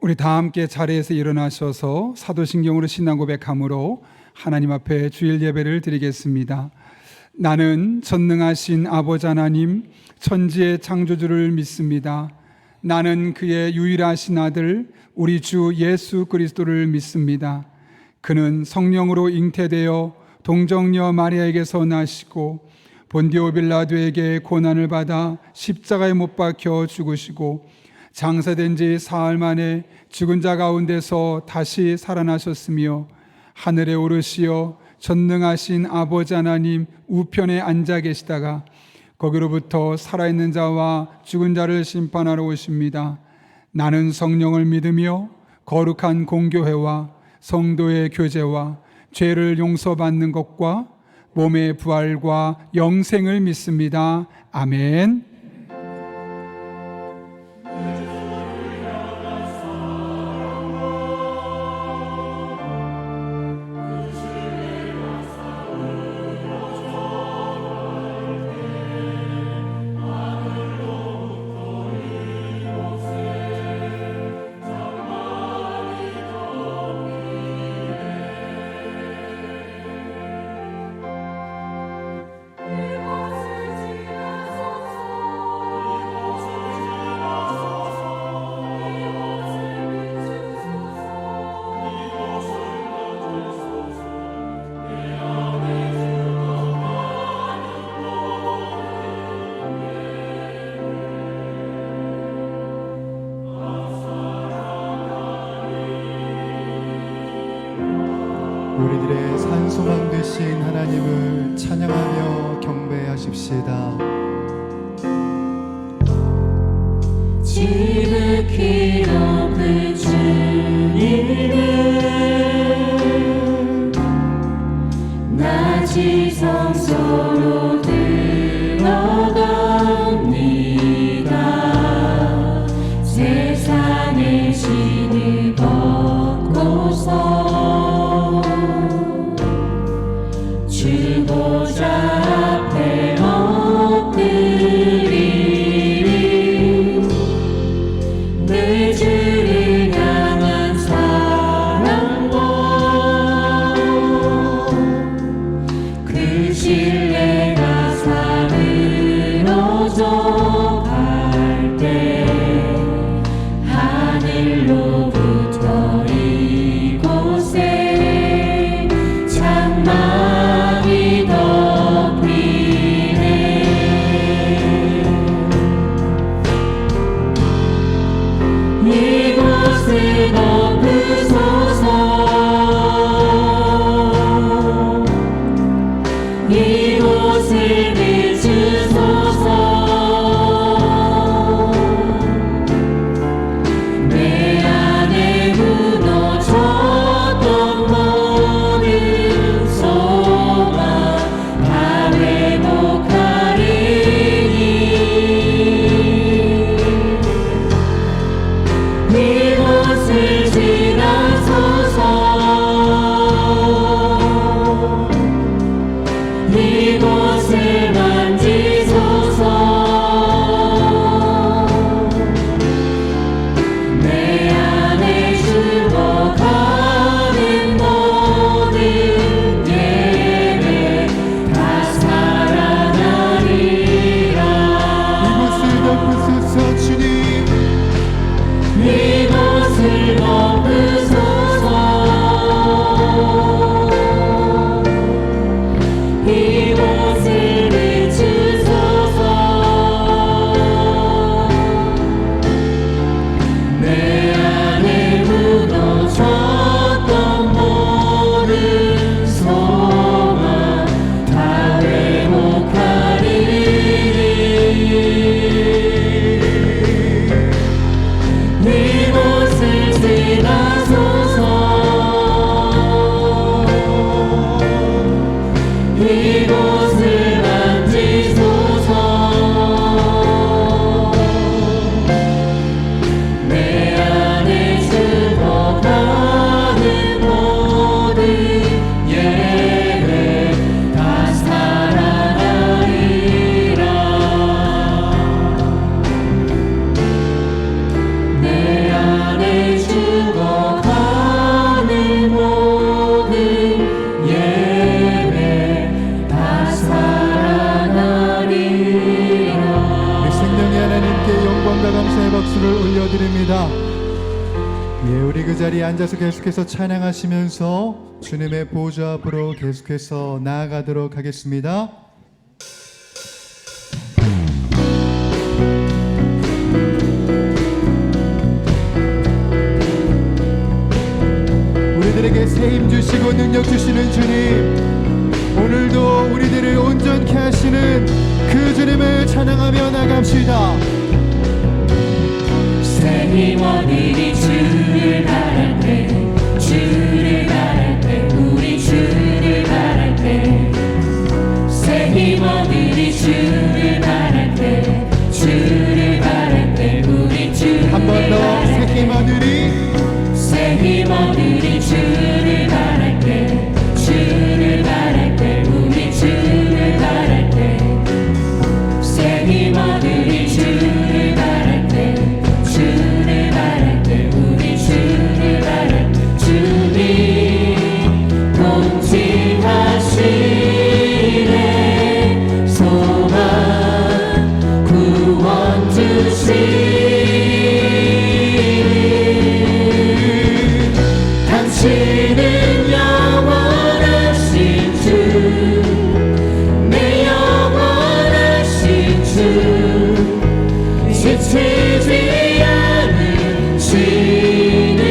우리 다 함께 자리에서 일어나셔서 사도신경으로 신앙 고백함으로 하나님 앞에 주일 예배를 드리겠습니다. 나는 전능하신 아버지 하나님 천지의 창조주를 믿습니다. 나는 그의 유일하신 아들 우리 주 예수 그리스도를 믿습니다. 그는 성령으로 잉태되어 동정녀 마리아에게서 나시고 본디오 빌라도에게 고난을 받아 십자가에 못 박혀 죽으시고 장사된 지 사흘 만에 죽은 자 가운데서 다시 살아나셨으며 하늘에 오르시어 전능하신 아버지 하나님 우편에 앉아 계시다가 거기로부터 살아있는 자와 죽은 자를 심판하러 오십니다. 나는 성령을 믿으며 거룩한 공교회와 성도의 교제와 죄를 용서받는 것과 몸의 부활과 영생을 믿습니다. 아멘. 우리들의 산소망 되신 하나님을 찬양하며 경배하십시다. 지극히 높은 주님을 나 지성소로 들어갑니다. 세상의 신을 벗고서 주보좌 앞에 엎드리리. 내 주를 향한 사랑과 그 신뢰가 사그러져 갈 때 하늘로부터 이곳에 장막이 덮이네. 이곳을 덮으소서. 이곳을 비추소서. 내 안에 무너졌던 모든 소망 다 회복하리니. 이곳을 영광과 감사의 박수를 올려드립니다. 예, 우리 그 자리에 앉아서 계속해서 찬양하시면서 주님의 보좌 앞으로 계속해서 나아가도록 하겠습니다. 우리들에게 새 힘 주시고 능력 주시는 주님, 오늘도 우리들을 온전케 하시는 그 주님을 찬양하며 나갑시다. 새 힘 얻으리 주를 바랄 때, 주를 바랄 때, 우리 주를 바랄 때, 새 힘 얻으리 주를 바랄 때, 주를 바랄 때, 우리 주를 한 번 더 새 힘 얻으리, 새 힘 얻으리 주를 바랄 때, 주를 바랄 때, 우리 주를 바랄 때, 새 힘 얻으리 주를 바랄 때, 주를 바랄 때, 우리 주를 바랄 때, 주님 통치하시네 소망 구원 주시네 당신은 영원하신 주, 내 영원하신 주, 지치지 않으시는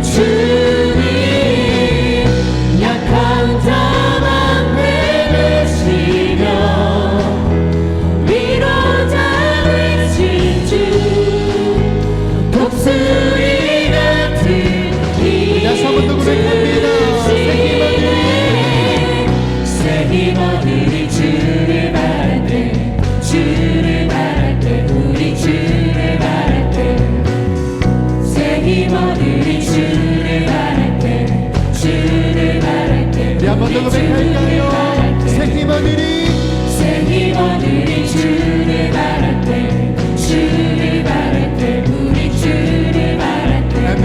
주님, 약한 자만 베푸시며 위로자 되신 주, 독수리 같은 다시 한 번 더 고백합니다. 새 힘 얻으리 주를 바랄 때, 주를 바랄 때, 우리 주를 바랄 때, 새 힘 얻으리 주를 바랄 때, 주를 바랄 때, 한 번 더 고백할까요? 새 힘 얻으리, 새 힘 얻으리 주를 바랄 때, 주를 바랄 때, 우리 주를 바랄 때, 아멘.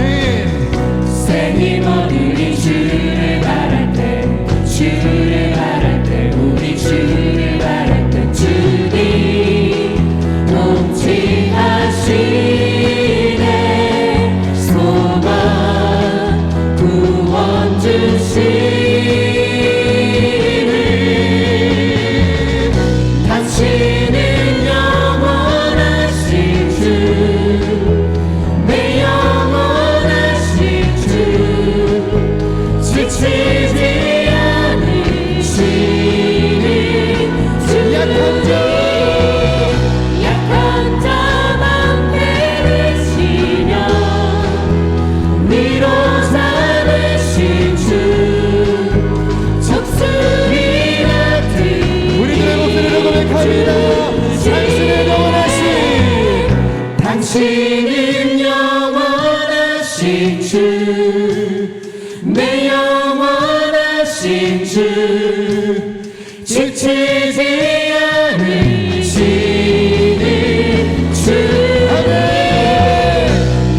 새 힘 얻으리 주를 바랄 때, 주를 바랄 때, 우리 주를 바랄 때, 주님 통치하시네 소망 구원 주시네 당신은 영원하신 주, 내 영원하신 주, 지치지 않으시는 주, 약한 자만 베푸시며 위로자 되신 주, 적수리 같은 우리들의 목소리로 고백합니다. 당신의 영원하신, 당신은 영원하신 주, 내 영원하신 주, 지치지 않으시는 주,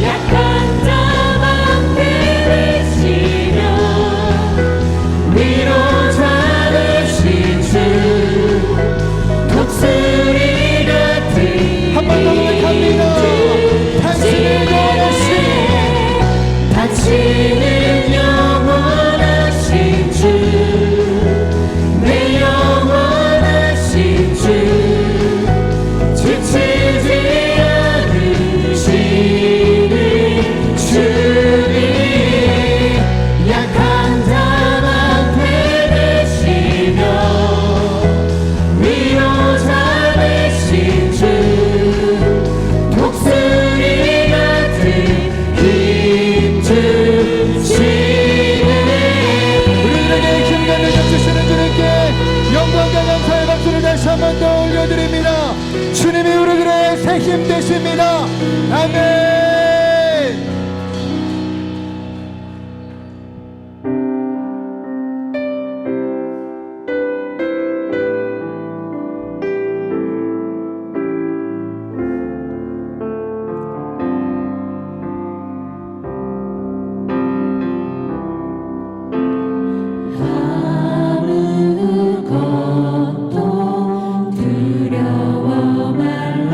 약한 자만 베푸시며 위로자 되신 주, 독수리 같은 한 번 더 고백합니다. 당신의 영원하신, 당신은 영원하신 주, 내 영원하신 주, 지치지 않으시는 주님, 약한 자만 베푸시며 위로자 되신 주, 독수리 같은 힘 주시네. 우리들에게 힘과 능력 주시는 주님께 영광과 감사의 박수를 다시 한 번 더 올려드립니다. 주님이 우리들의 새 힘 되십니다. 아멘. 아무것도 두려워 말라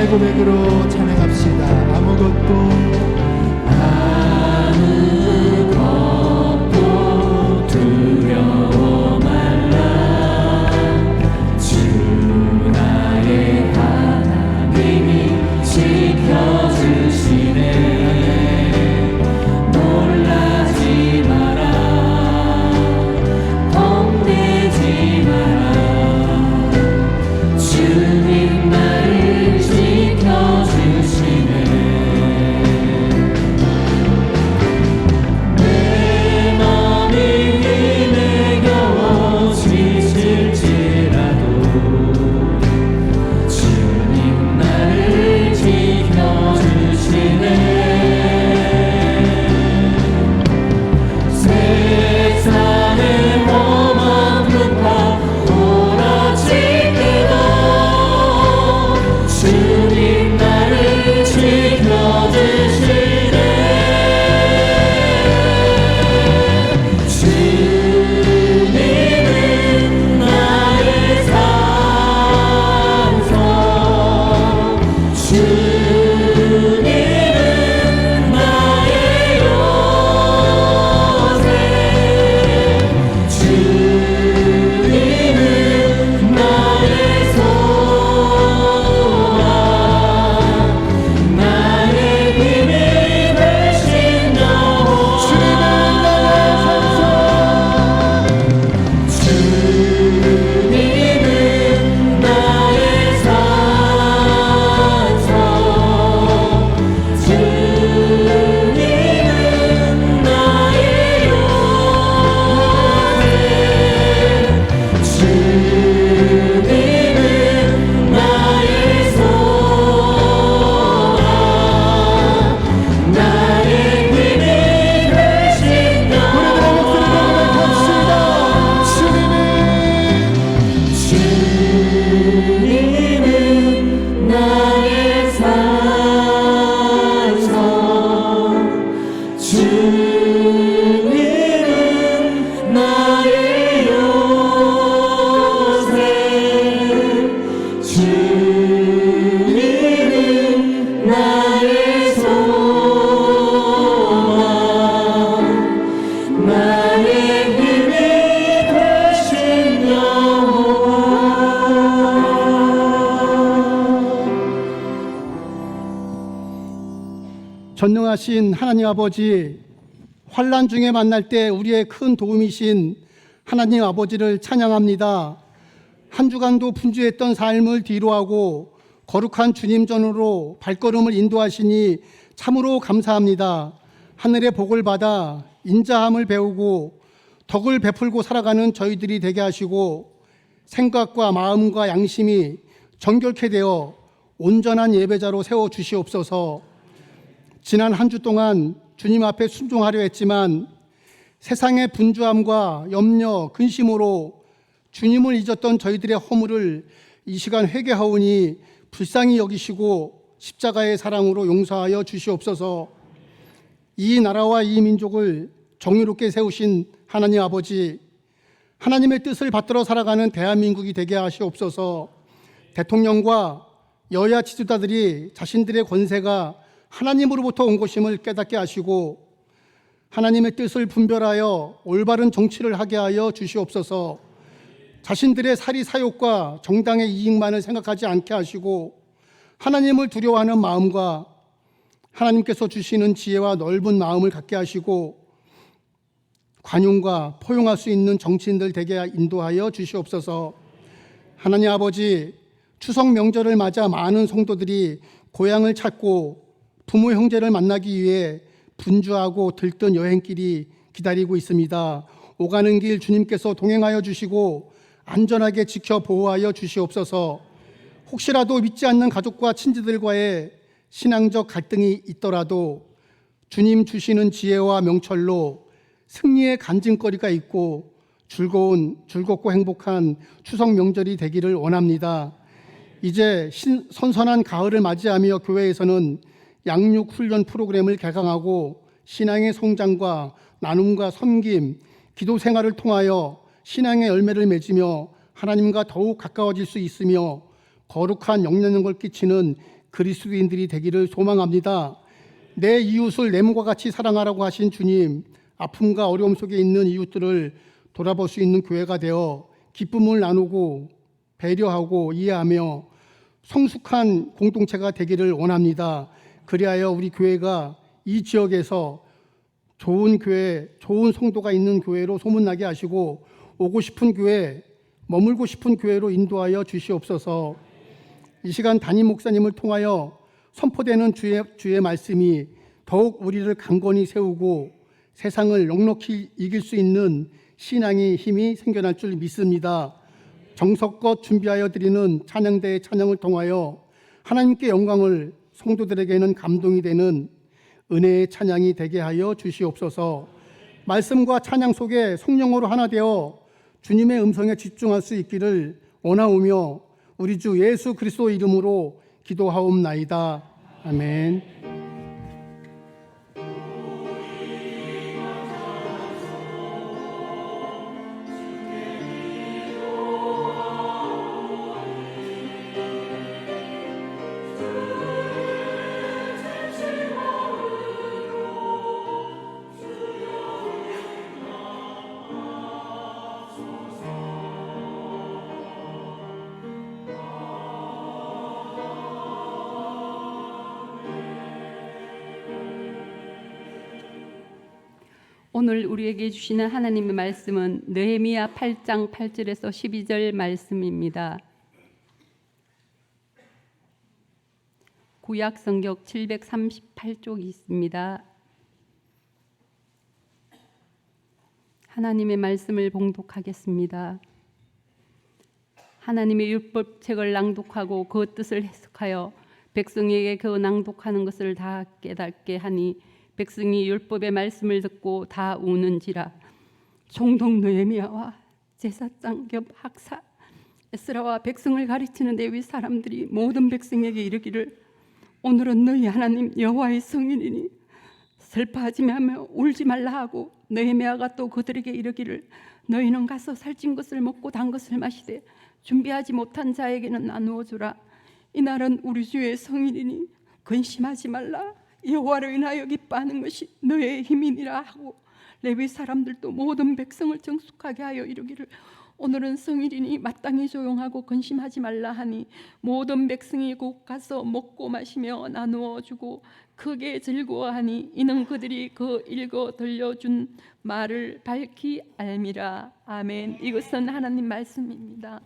신앙의 고백으로 찬양합시다. 아무것도 두려워 말라. 주 나의 하나님이 지켜주시네. 놀라지 마라. 겁내지 마라. 주님 나를 지켜주시네. 내 맘이 힘에 겨워 지칠지라도 주님 나를 지켜주시네. 세상의 험한 풍파 몰아칠 때도 주님 나를 지켜주시네. 주님은 나의 산성, 주님은 나의 요새, 주님은 나의 소망, 나의 힘이 되신 영혼. 주님은 나의 산성, 주님은 나의 요새, 주님은 나의 소망, 나의 힘이 되신 영혼. 주님은 나의 산성, 주님은 나의 요새, 주님은 나의 소망, 나의 힘이 되신 영원. 전능하신 하나님 아버지, 환난 중에 만날 때 우리의 큰 도움이신 하나님 아버지를 찬양합니다. 한 주간도 분주했던 삶을 뒤로하고 거룩한 주님 전으로 발걸음을 인도하시니 참으로 감사합니다. 하늘의 복을 받아 인자함을 배우고 덕을 베풀고 살아가는 저희들이 되게 하시고 생각과 마음과 양심이 정결케 되어 온전한 예배자로 세워주시옵소서. 지난 한 주 동안 주님 앞에 순종하려 했지만 세상의 분주함과 염려, 근심으로 주님을 잊었던 저희들의 허물을 이 시간 회개하오니 불쌍히 여기시고 십자가의 사랑으로 용서하여 주시옵소서. 이 나라와 이 민족을 정의롭게 세우신 하나님 아버지, 하나님의 뜻을 받들어 살아가는 대한민국이 되게 하시옵소서. 대통령과 여야 지도자들이 자신들의 권세가 하나님으로부터 온 것임을 깨닫게 하시고 하나님의 뜻을 분별하여 올바른 정치를 하게 하여 주시옵소서. 자신들의 사리 사욕과 정당의 이익만을 생각하지 않게 하시고 하나님을 두려워하는 마음과 하나님께서 주시는 지혜와 넓은 마음을 갖게 하시고 관용과 포용할 수 있는 정치인들 되게 인도하여 주시옵소서. 하나님 아버지, 추석 명절을 맞아 많은 성도들이 고향을 찾고 부모 형제를 만나기 위해 분주하고 들뜬 여행길이 기다리고 있습니다. 오가는 길 주님께서 동행하여 주시고 안전하게 지켜 보호하여 주시옵소서. 혹시라도 믿지 않는 가족과 친지들과의 신앙적 갈등이 있더라도 주님 주시는 지혜와 명철로 승리의 간증거리가 있고 즐겁고 행복한 추석 명절이 되기를 원합니다. 이제 선선한 가을을 맞이하며 교회에서는 양육 훈련 프로그램을 개강하고 신앙의 성장과 나눔과 섬김, 기도 생활을 통하여 신앙의 열매를 맺으며 하나님과 더욱 가까워질 수 있으며 거룩한 영향력을 끼치는 그리스도인들이 되기를 소망합니다. 내 이웃을 내 몸과 같이 사랑하라고 하신 주님, 아픔과 어려움 속에 있는 이웃들을 돌아볼 수 있는 교회가 되어 기쁨을 나누고 배려하고 이해하며 성숙한 공동체가 되기를 원합니다. 그리하여 우리 교회가 이 지역에서 좋은 교회, 좋은 성도가 있는 교회로 소문나게 하시고 오고 싶은 교회, 머물고 싶은 교회로 인도하여 주시옵소서. 이 시간 담임 목사님을 통하여 선포되는 주의 말씀이 더욱 우리를 강건히 세우고 세상을 넉넉히 이길 수 있는 신앙의 힘이 생겨날 줄 믿습니다. 정성껏 준비하여 드리는 찬양대의 찬양을 통하여 하나님께 영광을, 성도들에게는 감동이 되는 은혜의 찬양이 되게 하여 주시옵소서. 말씀과 찬양 속에 성령으로 하나 되어 주님의 음성에 집중할 수 있기를 원하오며 우리 주 예수 그리스도 이름으로 기도하옵나이다. 아멘. 오늘 우리에게 주시는 하나님의 말씀은 느헤미야 8장 8절에서 12절 말씀입니다. 구약 성경 738쪽이 있습니다. 하나님의 말씀을 봉독하겠습니다. 하나님의 율법책을 낭독하고 그 뜻을 해석하여 백성에게 그 낭독하는 것을 다 깨닫게 하니 백성이 율법의 말씀을 듣고 다 우는지라. 총독 느헤미야와 제사장 겸 학사 에스라와 백성을 가르치는 레위 사람들이 모든 백성에게 이르기를 오늘은 너희 하나님 여호와의 성일이니 슬퍼하지 말며 울지 말라 하고 느헤미야가 또 그들에게 이르기를 너희는 가서 살찐 것을 먹고 단 것을 마시되 준비하지 못한 자에게는 나누어 주라. 이날은 우리 주의 성일이니 근심하지 말라. 여호와를 인하여 기뻐하는 것이 너의 힘이니라 하고 레위 사람들도 모든 백성을 정숙하게 하여 이르기를 오늘은 성일이니 마땅히 조용하고 근심하지 말라 하니 모든 백성이 곧 가서 먹고 마시며 나누어 주고 크게 즐거워하니 이는 그들이 그 읽어 들려준 말을 밝히 알미라. 아멘. 이것은 하나님 말씀입니다.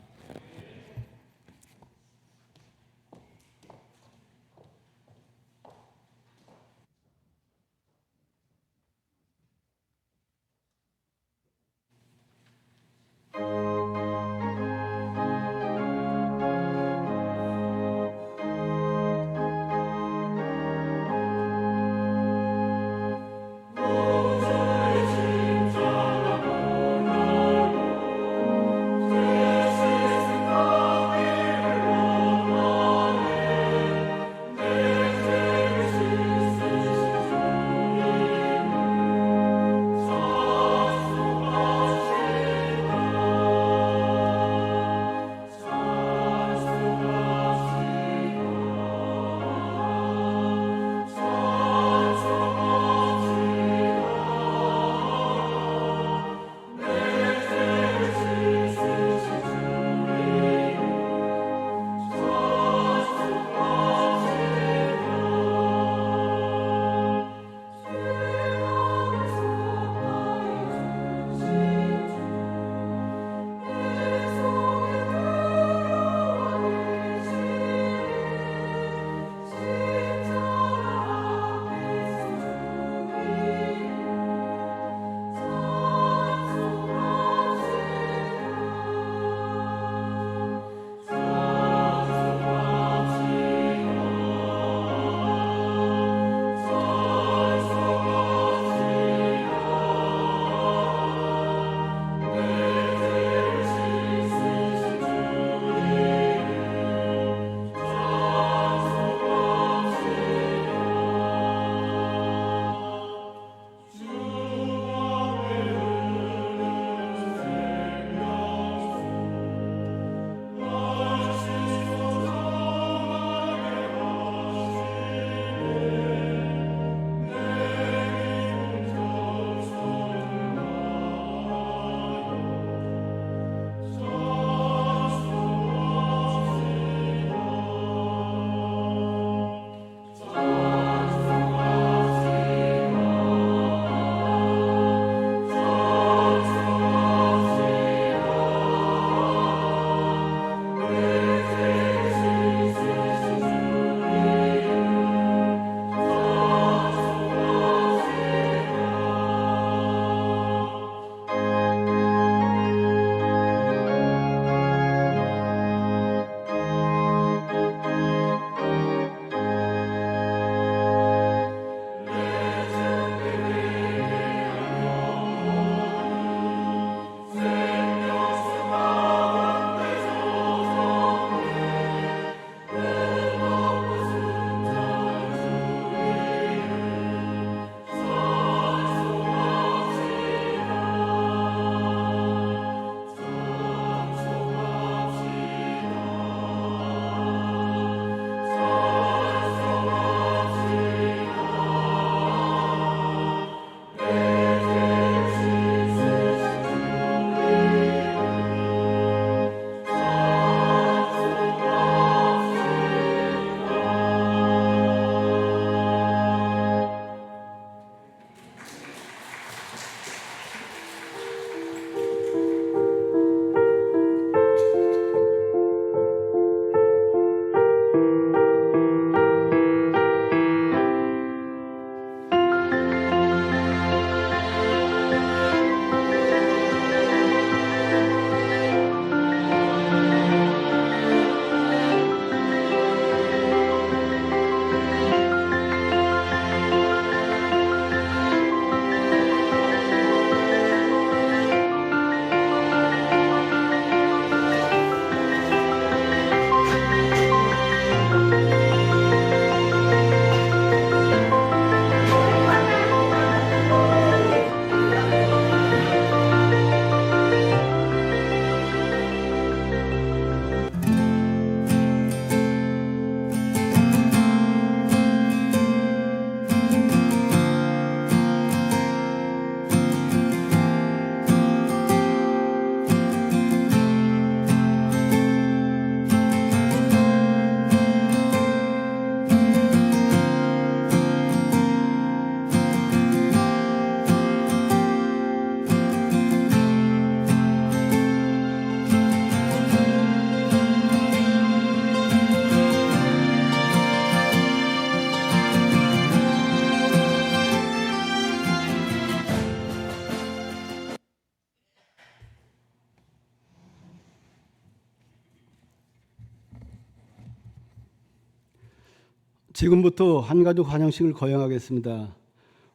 지금부터 한가족 환영식을 거행하겠습니다.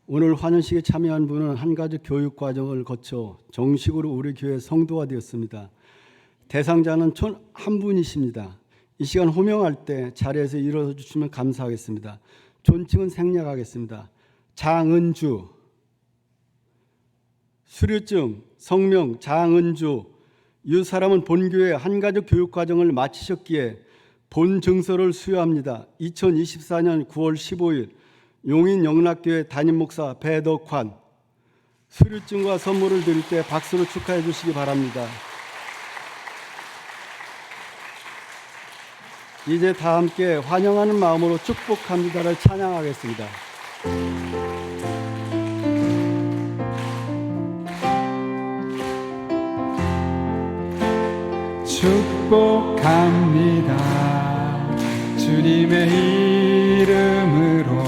오늘 환영식에 참여한 분은 한가족 교육 과정을 거쳐 정식으로 우리 교회 성도가 되었습니다. 대상자는 총 한 분이십니다. 이 시간 호명할 때 자리에서 일어서 주시면 감사하겠습니다. 존칭은 생략하겠습니다. 장은주, 수료증, 성명 장은주. 이 사람은 본교회 한가족 교육 과정을 마치셨기에 본 증서를 수여합니다. 2024년 9월 15일 용인 영락교회 담임 목사 배덕환. 수료증과 선물을 드릴 때 박수로 축하해 주시기 바랍니다. 이제 다 함께 환영하는 마음으로 축복합니다를 찬양하겠습니다. 축복합니다. 주님의 이름으로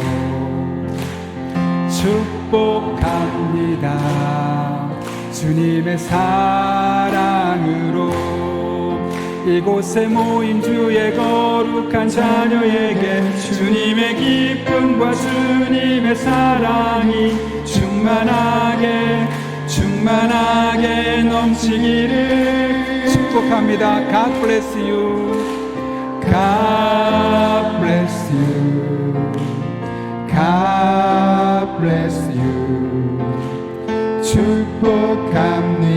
축복합니다. 주님의 사랑으로 이곳에 모인 주의 거룩한 자녀에게 주님의 기쁨과 주님의 사랑이 충만하게 넘치기를 축복합니다. God bless you. God bless you. God bless you. 축복합니다.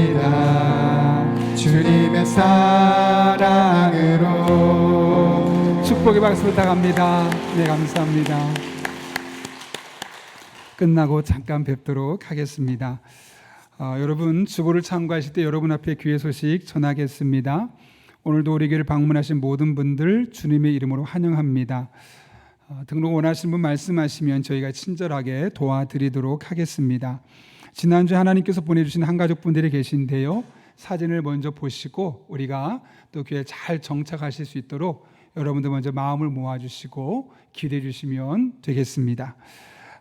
주님의 사랑으로. 축복의 박수 부탁합니다. 네, 감사합니다. 끝나고 잠깐 뵙도록 하겠습니다. 여러분 주보를 참고하실 때 여러분 앞에 귀의 소식 전하겠습니다. 오늘도 우리 교회를 방문하신 모든 분들 주님의 이름으로 환영합니다. 등록 원하시는 분 말씀하시면 저희가 친절하게 도와드리도록 하겠습니다. 지난주에 하나님께서 보내주신 한가족분들이 계신데요. 사진을 먼저 보시고 우리가 또 교회에 잘 정착하실 수 있도록 여러분들 먼저 마음을 모아주시고 기도해 주시면 되겠습니다.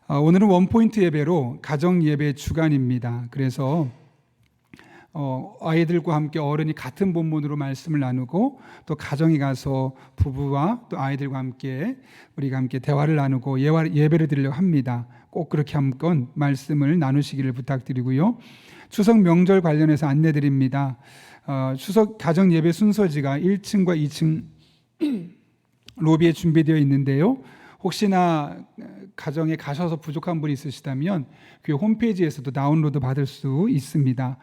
오늘은 원포인트 예배로 가정 예배 주간입니다. 그래서 아이들과 함께 어른이 같은 본문으로 말씀을 나누고 또 가정에 가서 부부와 또 아이들과 함께 우리가 함께 대화를 나누고 예배를 드리려고 합니다. 꼭 그렇게 한번 말씀을 나누시기를 부탁드리고요. 추석 명절 관련해서 안내드립니다. 추석 가정 예배 순서지가 1층과 2층 로비에 준비되어 있는데요. 혹시나 가정에 가셔서 부족한 분이 있으시다면 그 홈페이지에서도 다운로드 받을 수 있습니다.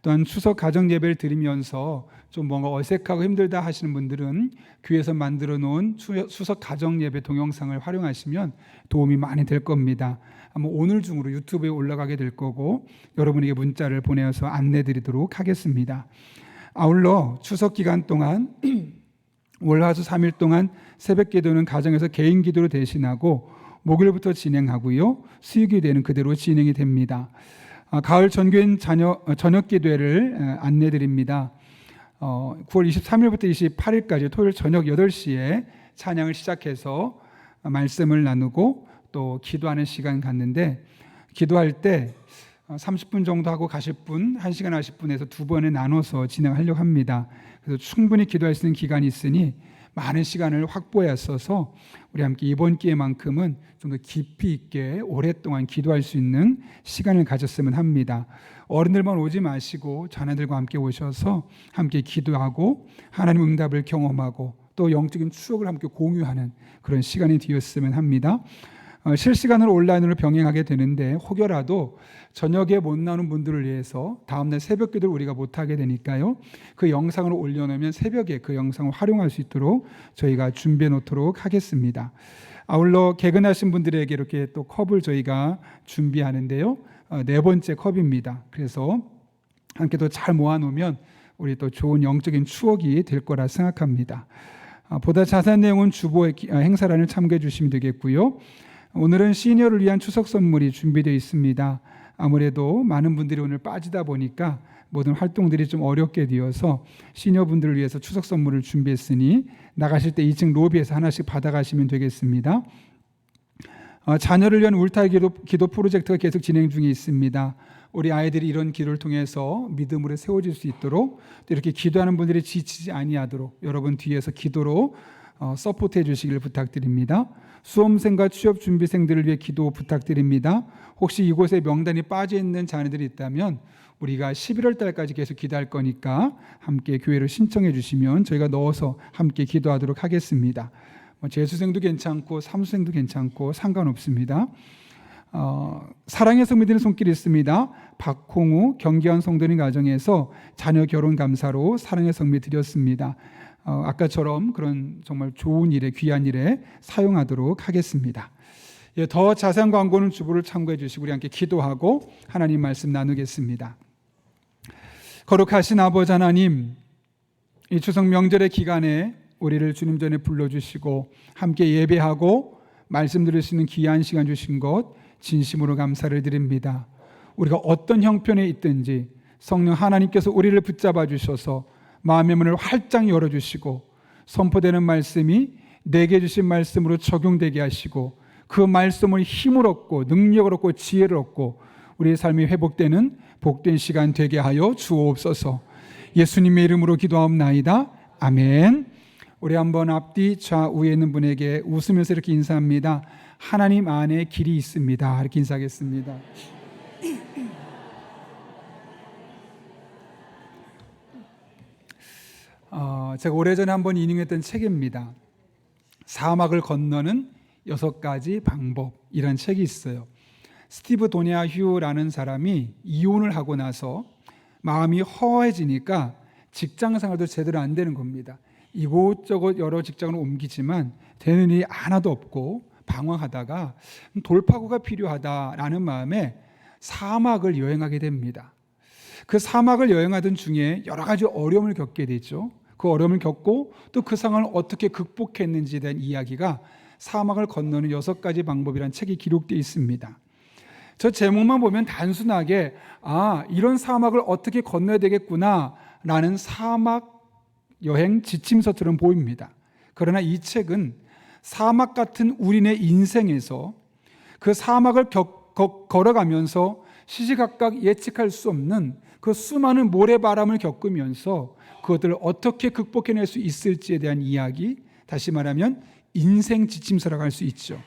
또한 추석 가정 예배를 드리면서 좀 뭔가 어색하고 힘들다 하시는 분들은 교회에서 만들어 놓은 추석 가정 예배 동영상을 활용하시면 도움이 많이 될 겁니다. 아마 오늘 중으로 유튜브에 올라가게 될 거고 여러분에게 문자를 보내서 안내 드리도록 하겠습니다. 아울러 추석 기간 동안 월화수 3일 동안 새벽 기도는 가정에서 개인 기도로 대신하고 목요일부터 진행하고요. 수요기도는 그대로 진행이 됩니다. 가을 전교인 저녁 기도회를 안내드립니다. 9월 23일부터 28일까지 토요일 저녁 8시에 찬양을 시작해서 말씀을 나누고 또 기도하는 시간 갖는데 기도할 때 30분 정도 하고 가실 분, 1시간 하실 분에서 2번에 나눠서 진행하려고 합니다. 그래서 충분히 기도할 수 있는 기간이 있으니 많은 시간을 확보했어서 우리 함께 이번 기회만큼은 좀 더 깊이 있게 오랫동안 기도할 수 있는 시간을 가졌으면 합니다. 어른들만 오지 마시고 자녀들과 함께 오셔서 함께 기도하고 하나님 응답을 경험하고 또 영적인 추억을 함께 공유하는 그런 시간이 되었으면 합니다. 실시간으로 온라인으로 병행하게 되는데 혹여라도 저녁에 못 나오는 분들을 위해서 다음날 새벽 기도를 우리가 못하게 되니까요. 그 영상을 올려놓으면 새벽에 그 영상을 활용할 수 있도록 저희가 준비해 놓도록 하겠습니다. 아울러 개근하신 분들에게 이렇게 또 컵을 저희가 준비하는데요. 4번째 컵입니다. 그래서 함께 또 잘 모아놓으면 우리 또 좋은 영적인 추억이 될 거라 생각합니다. 보다 자세한 내용은 주보 행사란을 참고해 주시면 되겠고요. 오늘은 시니어를 위한 추석 선물이 준비되어 있습니다. 아무래도 많은 분들이 오늘 빠지다 보니까 모든 활동들이 좀 어렵게 되어서 시니어분들을 위해서 추석 선물을 준비했으니 나가실 때 2층 로비에서 하나씩 받아가시면 되겠습니다. 자녀를 위한 울타리 기도 프로젝트가 계속 진행 중에 있습니다. 우리 아이들이 이런 기도를 통해서 믿음으로 세워질 수 있도록 또 이렇게 기도하는 분들이 지치지 아니하도록 여러분 뒤에서 기도로 서포트해 주시길 부탁드립니다. 수험생과 취업준비생들을 위해 기도 부탁드립니다. 혹시 이곳에 명단이 빠져 있는 자녀들이 있다면 우리가 11월 달까지 계속 기도할 거니까 함께 교회로 신청해 주시면 저희가 넣어서 함께 기도하도록 하겠습니다. 재수생도 괜찮고 사무생도 괜찮고 상관없습니다. 사랑의 성미들의 손길이 있습니다. 박홍우 경기한 성도님 가정에서 자녀 결혼 감사로 사랑의 성미 드렸습니다. 아까처럼 그런 정말 좋은 일에 귀한 일에 사용하도록 하겠습니다. 예, 더 자세한 광고는 주보를 참고해 주시고 우리 함께 기도하고 하나님 말씀 나누겠습니다. 거룩하신 아버지 하나님, 이 추석 명절의 기간에 우리를 주님 전에 불러주시고 함께 예배하고 말씀 들을 수 있는 귀한 시간 주신 것 진심으로 감사를 드립니다. 우리가 어떤 형편에 있든지 성령 하나님께서 우리를 붙잡아 주셔서 마음의 문을 활짝 열어주시고 선포되는 말씀이 내게 주신 말씀으로 적용되게 하시고 그 말씀을 힘을 얻고 능력을 얻고 지혜를 얻고 우리의 삶이 회복되는 복된 시간 되게 하여 주옵소서. 예수님의 이름으로 기도하옵나이다. 아멘. 우리 한번 앞뒤 좌우에 있는 분에게 웃으면서 이렇게 인사합니다. 하나님 안에 길이 있습니다. 이렇게 인사하겠습니다. 제가 오래전에 한번 인용했던 책입니다. 사막을 건너는 6가지 방법이라는 책이 있어요. 스티브 도냐휴라는 사람이 이혼을 하고 나서 마음이 허해지니까 직장 생활도 제대로 안 되는 겁니다. 이곳저곳 여러 직장을 옮기지만 되는 일이 하나도 없고 방황하다가 돌파구가 필요하다라는 마음에 사막을 여행하게 됩니다. 그 사막을 여행하던 중에 여러 가지 어려움을 겪게 되죠. 그 어려움을 겪고 또 그 상황을 어떻게 극복했는지에 대한 이야기가 사막을 건너는 6가지 방법이라는 책이 기록되어 있습니다. 저 제목만 보면 단순하게 이런 사막을 어떻게 건너야 되겠구나 라는 사막 여행 지침서처럼 보입니다. 그러나 이 책은 사막 같은 우리네 인생에서 그 사막을 걸어가면서 시시각각 예측할 수 없는 그 수많은 모래바람을 겪으면서 그것들을 어떻게 극복해낼 수 있을지에 대한 이야기, 다시 말하면 인생 지침서라고 할 수 있죠.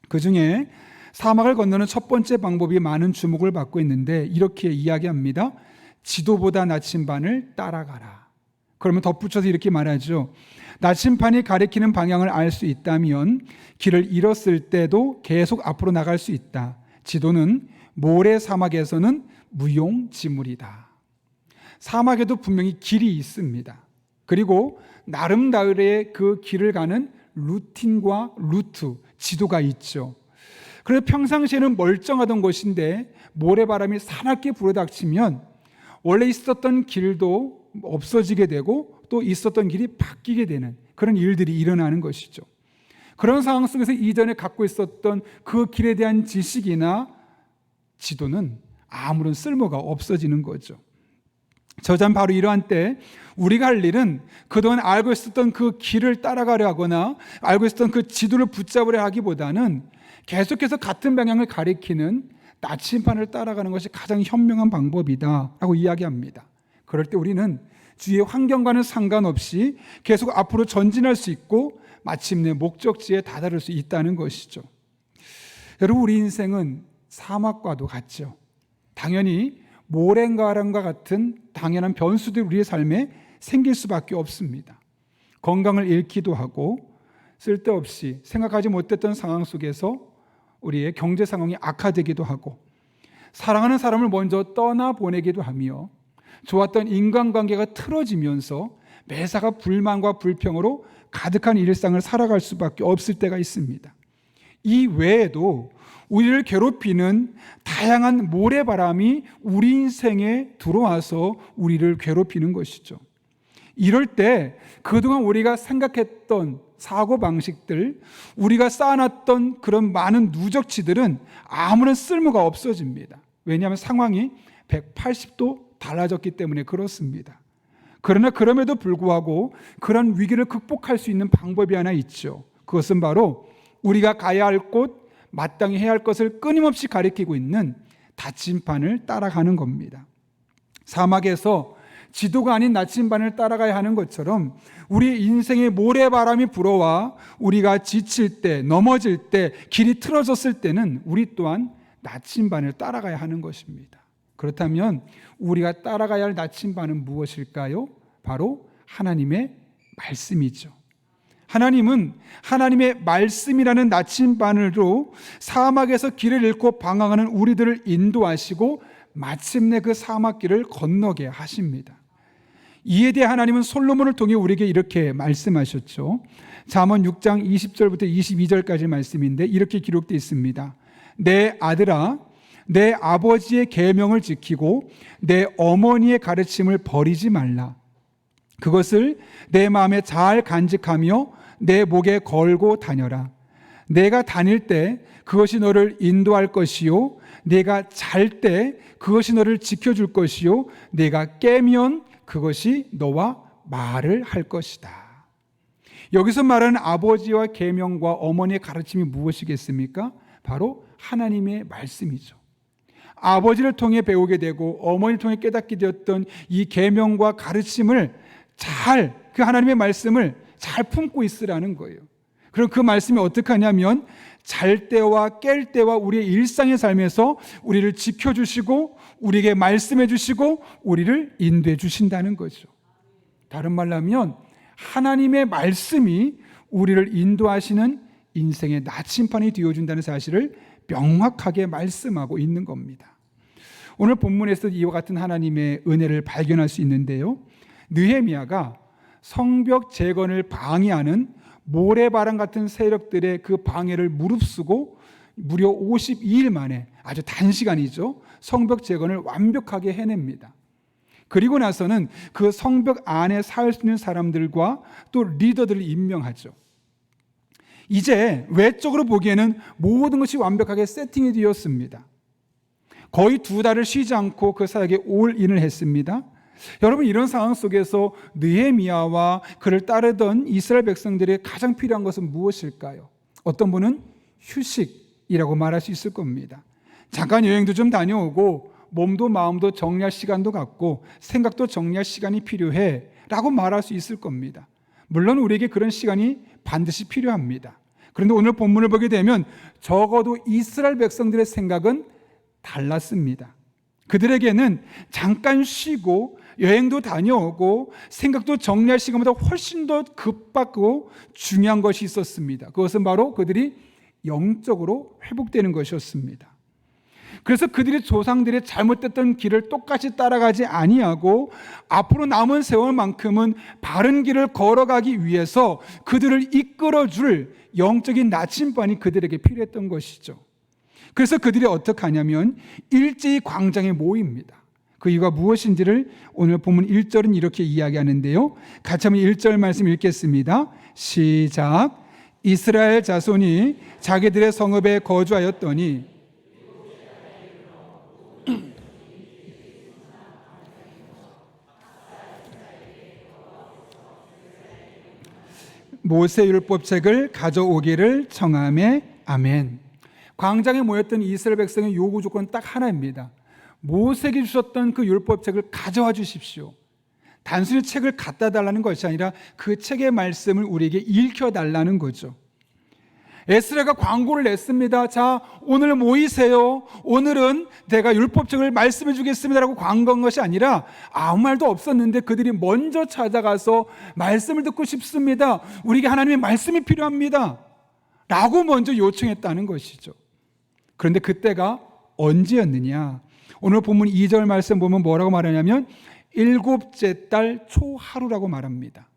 그 중에 사막을 건너는 첫 번째 방법이 많은 주목을 받고 있는데 이렇게 이야기합니다. 지도보다 나침반을 따라가라. 그러면 덧붙여서 이렇게 말하죠. 나침반이 가리키는 방향을 알 수 있다면 길을 잃었을 때도 계속 앞으로 나갈 수 있다. 지도는 모래 사막에서는 무용지물이다. 사막에도 분명히 길이 있습니다. 그리고 나름대로의 그 길을 가는 루틴과 루트, 지도가 있죠. 그래서 평상시에는 멀쩡하던 곳인데 모래바람이 사납게 불어닥치면 원래 있었던 길도 없어지게 되고 또 있었던 길이 바뀌게 되는 그런 일들이 일어나는 것이죠. 그런 상황 속에서 이전에 갖고 있었던 그 길에 대한 지식이나 지도는 아무런 쓸모가 없어지는 거죠. 저자는 바로 이러한 때 우리가 할 일은 그동안 알고 있었던 그 길을 따라가려 하거나 알고 있었던 그 지도를 붙잡으려 하기보다는 계속해서 같은 방향을 가리키는 나침반을 따라가는 것이 가장 현명한 방법이다 라고 이야기합니다. 그럴 때 우리는 주위의 환경과는 상관없이 계속 앞으로 전진할 수 있고 마침내 목적지에 다다를 수 있다는 것이죠. 여러분, 우리 인생은 사막과도 같죠. 당연히 모래바람과 같은 당연한 변수들이 우리의 삶에 생길 수밖에 없습니다. 건강을 잃기도 하고 쓸데없이 생각하지 못했던 상황 속에서 우리의 경제 상황이 악화되기도 하고 사랑하는 사람을 먼저 떠나보내기도 하며 좋았던 인간관계가 틀어지면서 매사가 불만과 불평으로 가득한 일상을 살아갈 수밖에 없을 때가 있습니다. 이 외에도 우리를 괴롭히는 다양한 모래바람이 우리 인생에 들어와서 우리를 괴롭히는 것이죠. 이럴 때 그동안 우리가 생각했던 사고방식들, 우리가 쌓아놨던 그런 많은 누적치들은 아무런 쓸모가 없어집니다. 왜냐하면 상황이 180도 달라졌기 때문에 그렇습니다. 그러나 그럼에도 불구하고 그런 위기를 극복할 수 있는 방법이 하나 있죠. 그것은 바로 우리가 가야 할 곳, 마땅히 해야 할 것을 끊임없이 가리키고 있는 나침반을 따라가는 겁니다. 사막에서 지도가 아닌 나침반을 따라가야 하는 것처럼 우리 인생에 모래바람이 불어와 우리가 지칠 때, 넘어질 때, 길이 틀어졌을 때는 우리 또한 나침반을 따라가야 하는 것입니다. 그렇다면 우리가 따라가야 할 나침반은 무엇일까요? 바로 하나님의 말씀이죠. 하나님은 하나님의 말씀이라는 나침반으로 사막에서 길을 잃고 방황하는 우리들을 인도하시고 마침내 그 사막길을 건너게 하십니다. 이에 대해 하나님은 솔로몬을 통해 우리에게 이렇게 말씀하셨죠. 잠언 6장 20절부터 22절까지 말씀인데 이렇게 기록되어 있습니다. 내 아들아, 내 아버지의 계명을 지키고 내 어머니의 가르침을 버리지 말라. 그것을 내 마음에 잘 간직하며 내 목에 걸고 다녀라. 내가 다닐 때 그것이 너를 인도할 것이요, 내가 잘 때 그것이 너를 지켜줄 것이요, 내가 깨면 그것이 너와 말을 할 것이다. 여기서 말하는 아버지와 계명과 어머니의 가르침이 무엇이겠습니까? 바로 하나님의 말씀이죠. 아버지를 통해 배우게 되고 어머니를 통해 깨닫게 되었던 이 계명과 가르침을 그 하나님의 말씀을 잘 품고 있으라는 거예요. 그럼 그 말씀이 어떻게 하냐면 잘 때와 깰 때와 우리의 일상의 삶에서 우리를 지켜주시고 우리에게 말씀해 주시고 우리를 인도해 주신다는 거죠. 다른 말로 하면 하나님의 말씀이 우리를 인도하시는 인생의 나침반이 되어준다는 사실을 명확하게 말씀하고 있는 겁니다. 오늘 본문에서 이와 같은 하나님의 은혜를 발견할 수 있는데요. 느헤미야가 성벽 재건을 방해하는 모래바람 같은 세력들의 그 방해를 무릅쓰고 무려 52일 만에, 아주 단시간이죠, 성벽 재건을 완벽하게 해냅니다. 그리고 나서는 그 성벽 안에 살 수 있는 사람들과 또 리더들을 임명하죠. 이제 외적으로 보기에는 모든 것이 완벽하게 세팅이 되었습니다. 거의 2달을 쉬지 않고 그 사역에 올인을 했습니다. 여러분, 이런 상황 속에서 느헤미야와 그를 따르던 이스라엘 백성들의 가장 필요한 것은 무엇일까요? 어떤 분은 휴식이라고 말할 수 있을 겁니다. 잠깐 여행도 좀 다녀오고 몸도 마음도 정리할 시간도 갖고 생각도 정리할 시간이 필요해 라고 말할 수 있을 겁니다. 물론 우리에게 그런 시간이 반드시 필요합니다. 그런데 오늘 본문을 보게 되면 적어도 이스라엘 백성들의 생각은 달랐습니다. 그들에게는 잠깐 쉬고 여행도 다녀오고 생각도 정리할 시간보다 훨씬 더 급하고 중요한 것이 있었습니다. 그것은 바로 그들이 영적으로 회복되는 것이었습니다. 그래서 그들의 조상들의 잘못됐던 길을 똑같이 따라가지 아니하고 앞으로 남은 세월만큼은 바른 길을 걸어가기 위해서 그들을 이끌어줄 영적인 나침반이 그들에게 필요했던 것이죠. 그래서 그들이 어떻게 하냐면 일제히 광장에 모입니다. 그 이유가 무엇인지를 오늘 본문 1절은 이렇게 이야기하는데요. 같이 한번 1절 말씀 읽겠습니다. 시작. 이스라엘 자손이 자기들의 성읍에 거주하였더니 모세율법책을 가져오기를 청하매. 아멘. 광장에 모였던 이스라엘 백성의 요구 조건은 딱 하나입니다. 모세에게 주셨던 그 율법책을 가져와 주십시오. 단순히 책을 갖다 달라는 것이 아니라 그 책의 말씀을 우리에게 읽혀달라는 거죠. 에스라가 광고를 냈습니다. 자, 오늘 모이세요. 오늘은 내가 율법책을 말씀해 주겠습니다라고 광고한 것이 아니라 아무 말도 없었는데 그들이 먼저 찾아가서 말씀을 듣고 싶습니다. 우리에게 하나님의 말씀이 필요합니다 라고 먼저 요청했다는 것이죠. 그런데 그때가 언제였느냐? 오늘 본문 2절 말씀 보면 뭐라고 말하냐면 7째 달 초하루라고 말합니다.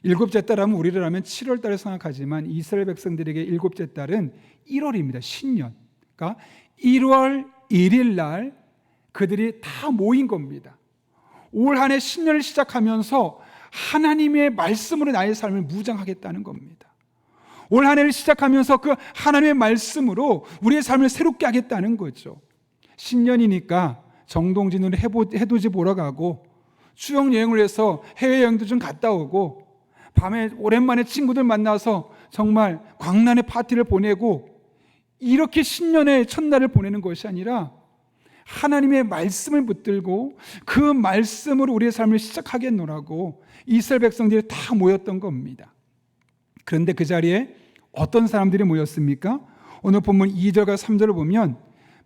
7째 달 하면 우리를 하면 7월 달을 생각하지만 이스라엘 백성들에게 7째 달은 1월입니다. 신년. 그러니까 1월 1일 날 그들이 다 모인 겁니다. 올 한 해 신년을 시작하면서 하나님의 말씀으로 나의 삶을 무장하겠다는 겁니다. 올 한 해를 시작하면서 그 하나님의 말씀으로 우리의 삶을 새롭게 하겠다는 거죠. 신년이니까 정동진으로 해돋이 보러 가고 수영여행을 해서 해외여행도 좀 갔다 오고 밤에 오랜만에 친구들 만나서 정말 광란의 파티를 보내고 이렇게 신년의 첫날을 보내는 것이 아니라 하나님의 말씀을 붙들고 그 말씀으로 우리의 삶을 시작하겠노라고 이스라엘 백성들이 다 모였던 겁니다. 그런데 그 자리에 어떤 사람들이 모였습니까? 오늘 본문 2절과 3절을 보면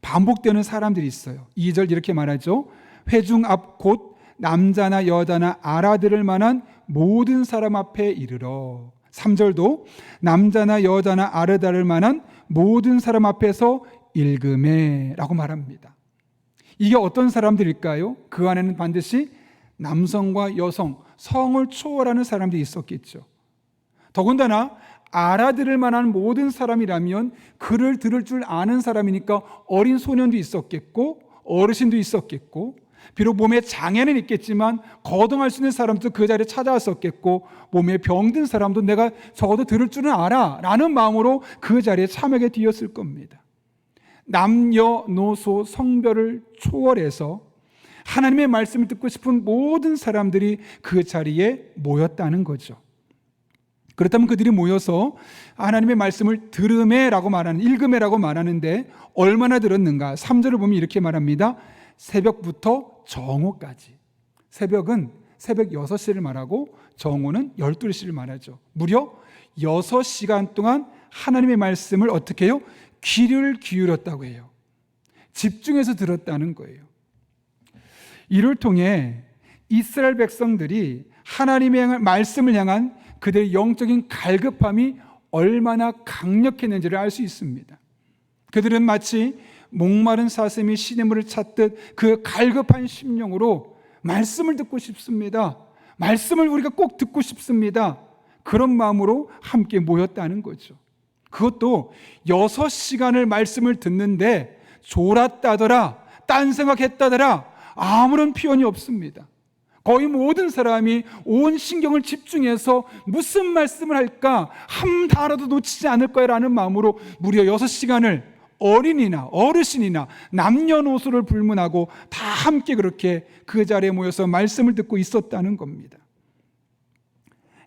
반복되는 사람들이 있어요. 2절 이렇게 말하죠. 회중 앞 곧 남자나 여자나 알아들을 만한 모든 사람 앞에 이르러. 3절도 남자나 여자나 알아들을 만한 모든 사람 앞에서 읽음에 라고 말합니다. 이게 어떤 사람들일까요? 그 안에는 반드시 남성과 여성, 성을 초월하는 사람들이 있었겠죠. 더군다나 알아들을 만한 모든 사람이라면 글을 들을 줄 아는 사람이니까 어린 소년도 있었겠고 어르신도 있었겠고 비록 몸에 장애는 있겠지만 거동할 수 있는 사람도 그 자리에 찾아왔었겠고 몸에 병든 사람도 내가 적어도 들을 줄은 알아 라는 마음으로 그 자리에 참여하게 되었을 겁니다. 남녀노소 성별을 초월해서 하나님의 말씀을 듣고 싶은 모든 사람들이 그 자리에 모였다는 거죠. 그렇다면 그들이 모여서 하나님의 말씀을 들음에라고 말하는, 읽음에라고 말하는데 얼마나 들었는가? 3절을 보면 이렇게 말합니다. 새벽부터 정오까지. 새벽은 새벽 6시를 말하고 정오는 12시를 말하죠. 무려 6시간 동안 하나님의 말씀을 어떻게 해요? 귀를 기울였다고 해요. 집중해서 들었다는 거예요. 이를 통해 이스라엘 백성들이 하나님의 말씀을 향한 그들의 영적인 갈급함이 얼마나 강력했는지를 알 수 있습니다. 그들은 마치 목마른 사슴이 시냇물을 찾듯 그 갈급한 심령으로 말씀을 듣고 싶습니다. 말씀을 우리가 꼭 듣고 싶습니다. 그런 마음으로 함께 모였다는 거죠. 그것도 6시간을 말씀을 듣는데 졸았다더라, 딴 생각했다더라 아무런 표현이 없습니다. 거의 모든 사람이 온 신경을 집중해서 무슨 말씀을 할까 한 단어도 놓치지 않을 거라는 마음으로 무려 6시간을 어린이나 어르신이나 남녀노소를 불문하고 다 함께 그렇게 그 자리에 모여서 말씀을 듣고 있었다는 겁니다.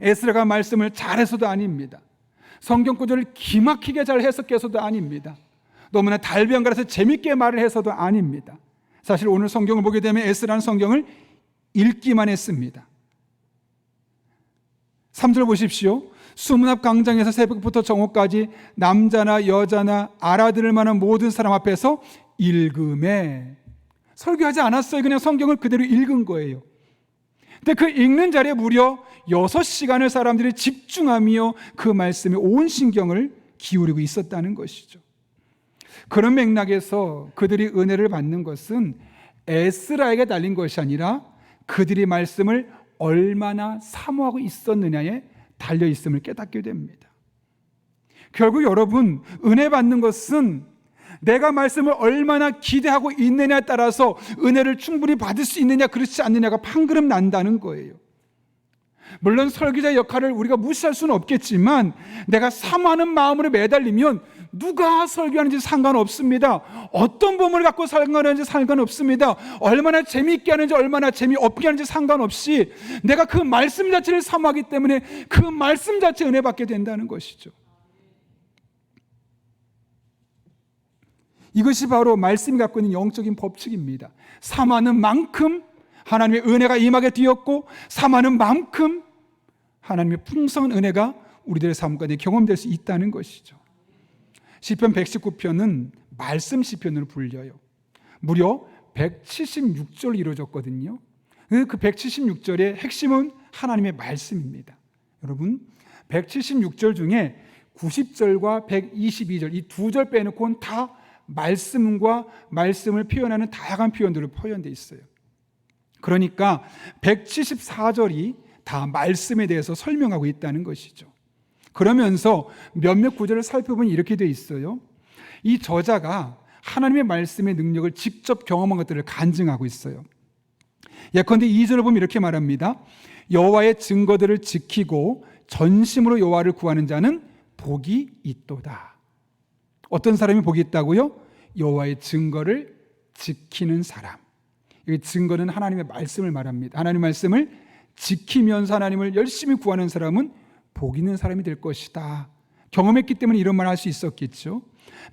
에스라가 말씀을 잘해서도 아닙니다. 성경 구절을 기막히게 잘 해석해서도 아닙니다. 너무나 달변가라서 재밌게 말을 해서도 아닙니다. 사실 오늘 성경을 보게 되면 에스라는 성경을 읽기만 했습니다. 3절 보십시오. 수문 앞 광장에서 새벽부터 정오까지 남자나 여자나 알아들을 만한 모든 사람 앞에서 읽음에. 설교하지 않았어요. 그냥 성경을 그대로 읽은 거예요. 근데 그 읽는 자리에 무려 6시간을 사람들이 집중하며 그 말씀에 온 신경을 기울이고 있었다는 것이죠. 그런 맥락에서 그들이 은혜를 받는 것은 에스라에게 달린 것이 아니라 그들이 말씀을 얼마나 사모하고 있었느냐에 달려있음을 깨닫게 됩니다. 결국 여러분, 은혜 받는 것은 내가 말씀을 얼마나 기대하고 있느냐에 따라서 은혜를 충분히 받을 수 있느냐 그렇지 않느냐가 판가름 난다는 거예요. 물론 설교자의 역할을 우리가 무시할 수는 없겠지만 내가 사모하는 마음으로 매달리면 누가 설교하는지 상관없습니다. 어떤 본문을 갖고 설교하는지 상관없습니다. 얼마나 재미있게 하는지 얼마나 재미없게 하는지 상관없이 내가 그 말씀 자체를 사모하기 때문에 그 말씀 자체에 은혜 받게 된다는 것이죠. 이것이 바로 말씀이 갖고 있는 영적인 법칙입니다. 사모하는 만큼 하나님의 은혜가 임하게 되었고 사모하는 만큼 하나님의 풍성한 은혜가 우리들의 삶 가운데 경험될 수 있다는 것이죠. 시편 119편은 말씀 시편으로 불려요. 무려 176절로 이루어졌거든요. 그 176절의 핵심은 하나님의 말씀입니다. 여러분, 176절 중에 90절과 122절 이 두 절 빼놓고는 다 말씀과 말씀을 표현하는 다양한 표현들로 표현되어 있어요. 그러니까 174절이 다 말씀에 대해서 설명하고 있다는 것이죠. 그러면서 몇몇 구절을 살펴보면 이렇게 되어 있어요. 이 저자가 하나님의 말씀의 능력을 직접 경험한 것들을 간증하고 있어요. 예컨대 2절을 보면 이렇게 말합니다. 여호와의 증거들을 지키고 전심으로 여호와를 구하는 자는 복이 있도다. 어떤 사람이 복이 있다고요? 여호와의 증거를 지키는 사람. 이 증거는 하나님의 말씀을 말합니다. 하나님의 말씀을 지키면서 하나님을 열심히 구하는 사람은 복 있는 사람이 될 것이다. 경험했기 때문에 이런 말을 할 수 있었겠죠.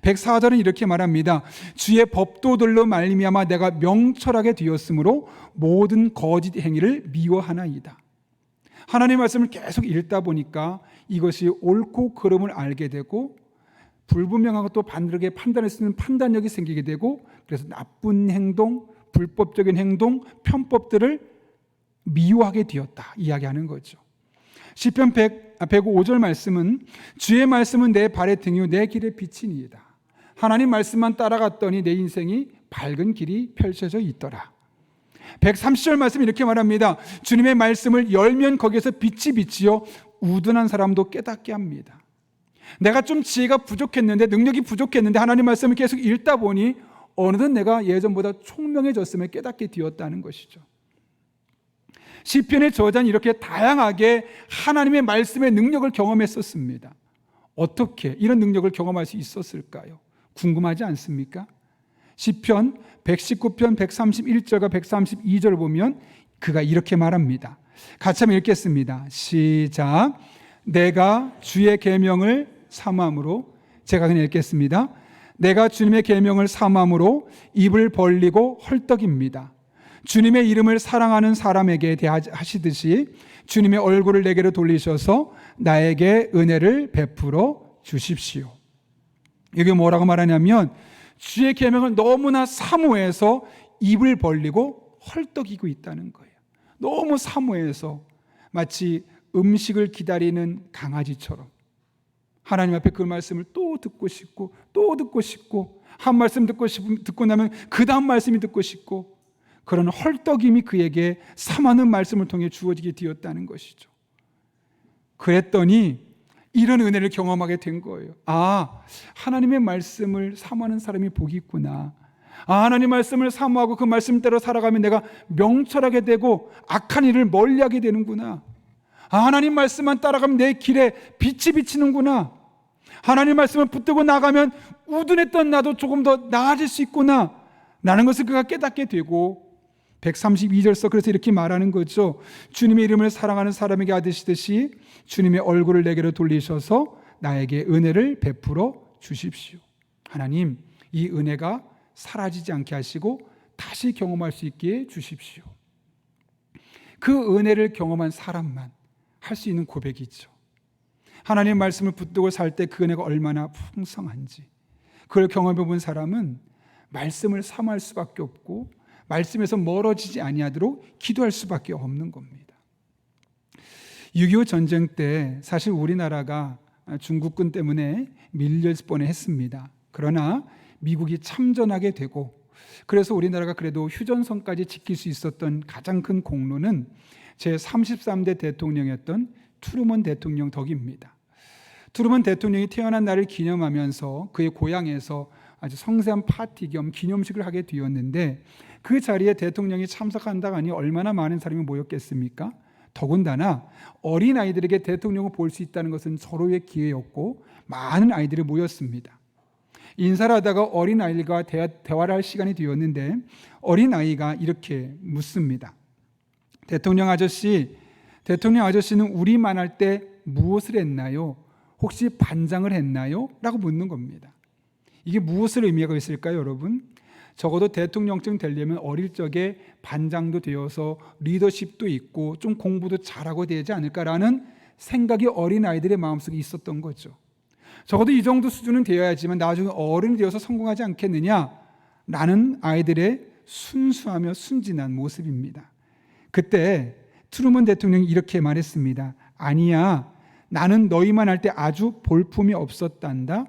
104절은 이렇게 말합니다. 주의 법도들로 말미암아 내가 명철하게 되었으므로 모든 거짓 행위를 미워하나이다. 하나님의 말씀을 계속 읽다 보니까 이것이 옳고 그름을 알게 되고 불분명하고 또 바르게 판단할 수 있는 판단력이 생기게 되고 그래서 나쁜 행동, 불법적인 행동, 편법들을 미워하게 되었다 이야기하는 거죠. 시편 105절 말씀은 주의 말씀은 내 발의 등이요 내 길의 빛이니이다. 하나님 말씀만 따라갔더니 내 인생이 밝은 길이 펼쳐져 있더라. 130절 말씀 이렇게 말합니다. 주님의 말씀을 열면 거기에서 빛이 비치어 우둔한 사람도 깨닫게 합니다. 내가 좀 지혜가 부족했는데 능력이 부족했는데 하나님 말씀을 계속 읽다 보니 어느덧 내가 예전보다 총명해졌음을 깨닫게 되었다는 것이죠. 시편의 저자는 이렇게 다양하게 하나님의 말씀의 능력을 경험했었습니다. 어떻게 이런 능력을 경험할 수 있었을까요? 궁금하지 않습니까? 시편 119편 131절과 132절을 보면 그가 이렇게 말합니다. 같이 한번 읽겠습니다. 시작. 내가 주의 계명을 사모함으로, 제가 그냥 읽겠습니다. 내가 주님의 계명을 사모함으로 입을 벌리고 헐떡입니다. 주님의 이름을 사랑하는 사람에게 대하시듯이 주님의 얼굴을 내게로 돌리셔서 나에게 은혜를 베풀어 주십시오. 이게 뭐라고 말하냐면 주의 계명을 너무나 사모해서 입을 벌리고 헐떡이고 있다는 거예요. 너무 사모해서 마치 음식을 기다리는 강아지처럼 하나님 앞에 그 말씀을 또 듣고 싶고 또 듣고 싶고 한 말씀 듣고 나면 그 다음 말씀이 듣고 싶고 그런 헐떡임이 그에게 사모하는 말씀을 통해 주어지게 되었다는 것이죠. 그랬더니 이런 은혜를 경험하게 된 거예요. 아, 하나님의 말씀을 사모하는 사람이 복이 있구나. 아, 하나님 말씀을 사모하고 그 말씀대로 살아가면 내가 명철하게 되고 악한 일을 멀리하게 되는구나. 아, 하나님 말씀만 따라가면 내 길에 빛이 비치는구나. 하나님 말씀을 붙들고 나가면 우둔했던 나도 조금 더 나아질 수 있구나 라는 것을 그가 깨닫게 되고 132절서 그래서 이렇게 말하는 거죠. 주님의 이름을 사랑하는 사람에게 하시듯이 주님의 얼굴을 내게로 돌리셔서 나에게 은혜를 베풀어 주십시오. 하나님, 이 은혜가 사라지지 않게 하시고 다시 경험할 수 있게 해 주십시오. 그 은혜를 경험한 사람만 할 수 있는 고백이죠. 하나님의 말씀을 붙들고 살 때 그 은혜가 얼마나 풍성한지 그걸 경험해 본 사람은 말씀을 사모할 수밖에 없고 말씀에서 멀어지지 아니하도록 기도할 수밖에 없는 겁니다. 6.25 전쟁 때 사실 우리나라가 중국군 때문에 밀릴 뻔했습니다. 그러나 미국이 참전하게 되고 그래서 우리나라가 그래도 휴전선까지 지킬 수 있었던 가장 큰 공로는 제33대 대통령이었던 트루먼 대통령 덕입니다. 트루먼 대통령이 태어난 날을 기념하면서 그의 고향에서 아주 성대한 파티 겸 기념식을 하게 되었는데 그 자리에 대통령이 참석한다고 하니 얼마나 많은 사람이 모였겠습니까? 더군다나 어린아이들에게 대통령을 볼 수 있다는 것은 절호의 기회였고 많은 아이들이 모였습니다. 인사를 하다가 어린아이들과 대화를 할 시간이 되었는데 어린아이가 이렇게 묻습니다. 대통령 아저씨는 우리만 할 때 무엇을 했나요? 혹시 반장을 했나요? 라고 묻는 겁니다. 이게 무엇을 의미하고 있을까요, 여러분? 적어도 대통령쯤 되려면 어릴 적에 반장도 되어서 리더십도 있고 좀 공부도 잘하고 되지 않을까라는 생각이 어린아이들의 마음속에 있었던 거죠. 적어도 이 정도 수준은 되어야지만 나중에 어른이 되어서 성공하지 않겠느냐라는 아이들의 순수하며 순진한 모습입니다. 그때 트루먼 대통령이 이렇게 말했습니다. 아니야, 나는 너희만 할 때 아주 볼품이 없었단다.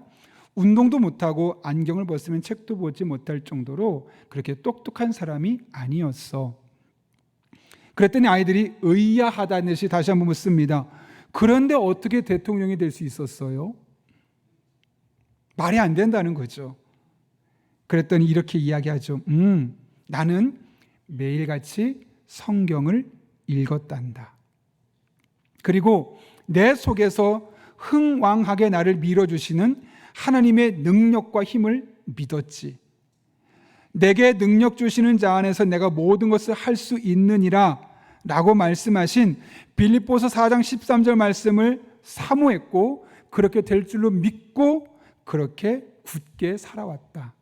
운동도 못하고 안경을 벗으면 책도 보지 못할 정도로 그렇게 똑똑한 사람이 아니었어. 그랬더니 아이들이 의아하다는 듯이 다시 한번 묻습니다. 그런데 어떻게 대통령이 될 수 있었어요? 말이 안 된다는 거죠. 그랬더니 이렇게 이야기하죠. 나는 매일같이 성경을 읽었단다. 그리고 내 속에서 흥왕하게 나를 밀어주시는 하나님의 능력과 힘을 믿었지. 내게 능력 주시는 자 안에서 내가 모든 것을 할 수 있느니라 라고 말씀하신 빌립보서 4장 13절 말씀을 사모했고 그렇게 될 줄로 믿고 그렇게 굳게 살아왔다.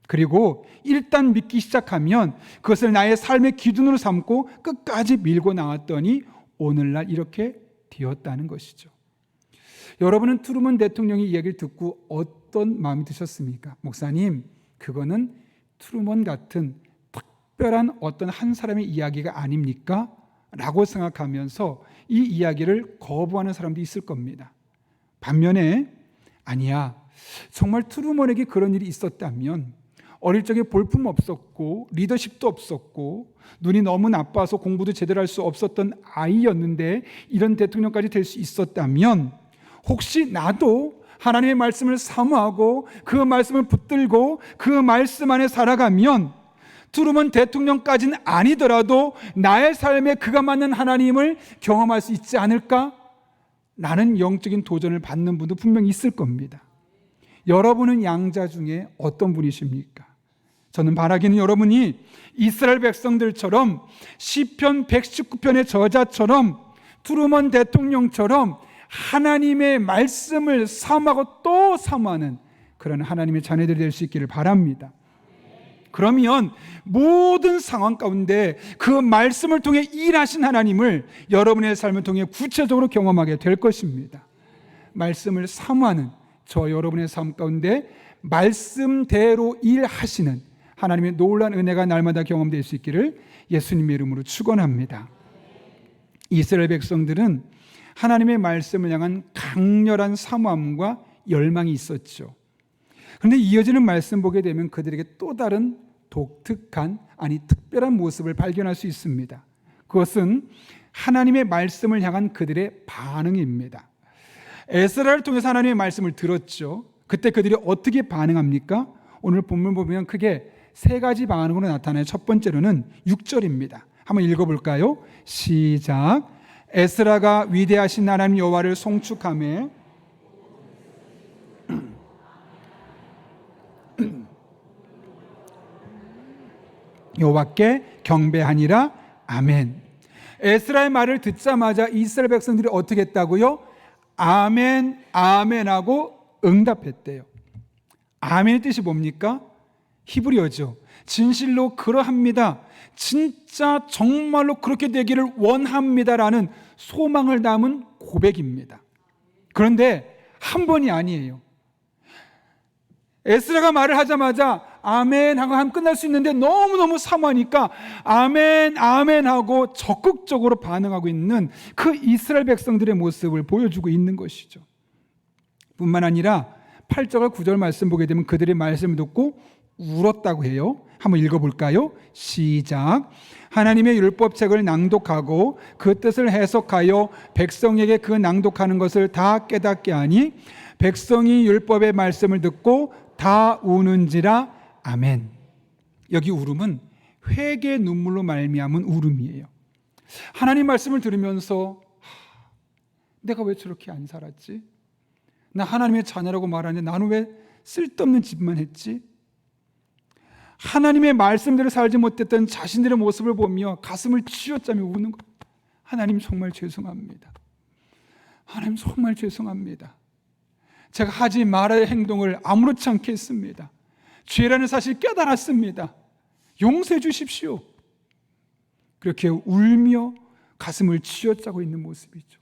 그리고 일단 믿기 시작하면 그것을 나의 삶의 기준으로 삼고 끝까지 밀고 나왔더니 오늘날 이렇게 되었다는 것이죠. 여러분은 트루먼 대통령의 이야기를 듣고 어떤 마음이 드셨습니까? 목사님, 그거는 트루먼 같은 특별한 어떤 한 사람의 이야기가 아닙니까? 라고 생각하면서 이 이야기를 거부하는 사람도 있을 겁니다. 반면에 아니야, 정말 트루먼에게 그런 일이 있었다면 어릴 적에 볼품 없었고 리더십도 없었고 눈이 너무 나빠서 공부도 제대로 할 수 없었던 아이였는데 이런 대통령까지 될 수 있었다면 혹시 나도 하나님의 말씀을 사모하고 그 말씀을 붙들고 그 말씀 안에 살아가면 트루먼 대통령까지는 아니더라도 나의 삶에 그가 맞는 하나님을 경험할 수 있지 않을까? 라는 영적인 도전을 받는 분도 분명히 있을 겁니다. 여러분은 양자 중에 어떤 분이십니까? 저는 바라기는 여러분이 이스라엘 백성들처럼 시편 119편의 저자처럼 트루먼 대통령처럼 하나님의 말씀을 사모하고 또 사모하는 그런 하나님의 자녀들이 될 수 있기를 바랍니다. 그러면 모든 상황 가운데 그 말씀을 통해 일하신 하나님을 여러분의 삶을 통해 구체적으로 경험하게 될 것입니다. 말씀을 사모하는 저 여러분의 삶 가운데 말씀대로 일하시는 하나님의 놀라운 은혜가 날마다 경험될 수 있기를 예수님의 이름으로 축원합니다. 이스라엘 백성들은 하나님의 말씀을 향한 강렬한 사모함과 열망이 있었죠. 그런데 이어지는 말씀 보게 되면 그들에게 또 다른 독특한, 아니 특별한 모습을 발견할 수 있습니다. 그것은 하나님의 말씀을 향한 그들의 반응입니다. 에스라를 통해서 하나님의 말씀을 들었죠. 그때 그들이 어떻게 반응합니까? 오늘 본문 보면 크게 세 가지 반응으로 나타나요. 첫 번째로는 6절입니다. 한번 읽어볼까요? 시작. 에스라가 위대하신 하나님 여호와를 송축하며 여호와께 경배하니라. 아멘. 에스라의 말을 듣자마자 이스라엘 백성들이 어떻게 했다고요? 아멘, 아멘 하고 응답했대요. 아멘의 뜻이 뭡니까? 히브리어죠. 진실로 그러합니다. 진짜 정말로 그렇게 되기를 원합니다라는 소망을 담은 고백입니다. 그런데 한 번이 아니에요. 에스라가 말을 하자마자 아멘 하고 하면 끝날 수 있는데 너무너무 사모하니까 아멘 아멘 하고 적극적으로 반응하고 있는 그 이스라엘 백성들의 모습을 보여주고 있는 것이죠. 뿐만 아니라 8절과 9절 말씀 보게 되면 그들의 말씀을 듣고 울었다고 해요. 한번 읽어볼까요? 시작. 하나님의 율법책을 낭독하고 그 뜻을 해석하여 백성에게 그 낭독하는 것을 다 깨닫게 하니 백성이 율법의 말씀을 듣고 다 우는지라. 아멘. 여기 울음은 회개의 눈물로 말미암은 울음이에요. 하나님 말씀을 들으면서 내가 왜 저렇게 안 살았지? 나 하나님의 자녀라고 말하는데 나는 왜 쓸데없는 짓만 했지? 하나님의 말씀대로 살지 못했던 자신들의 모습을 보며 가슴을 쥐어짜며 우는 것. 하나님 정말 죄송합니다. 하나님 정말 죄송합니다. 제가 하지 말아야 할 행동을 아무렇지 않게 했습니다. 죄라는 사실 깨달았습니다. 용서해 주십시오. 그렇게 울며 가슴을 쥐어짜고 있는 모습이죠.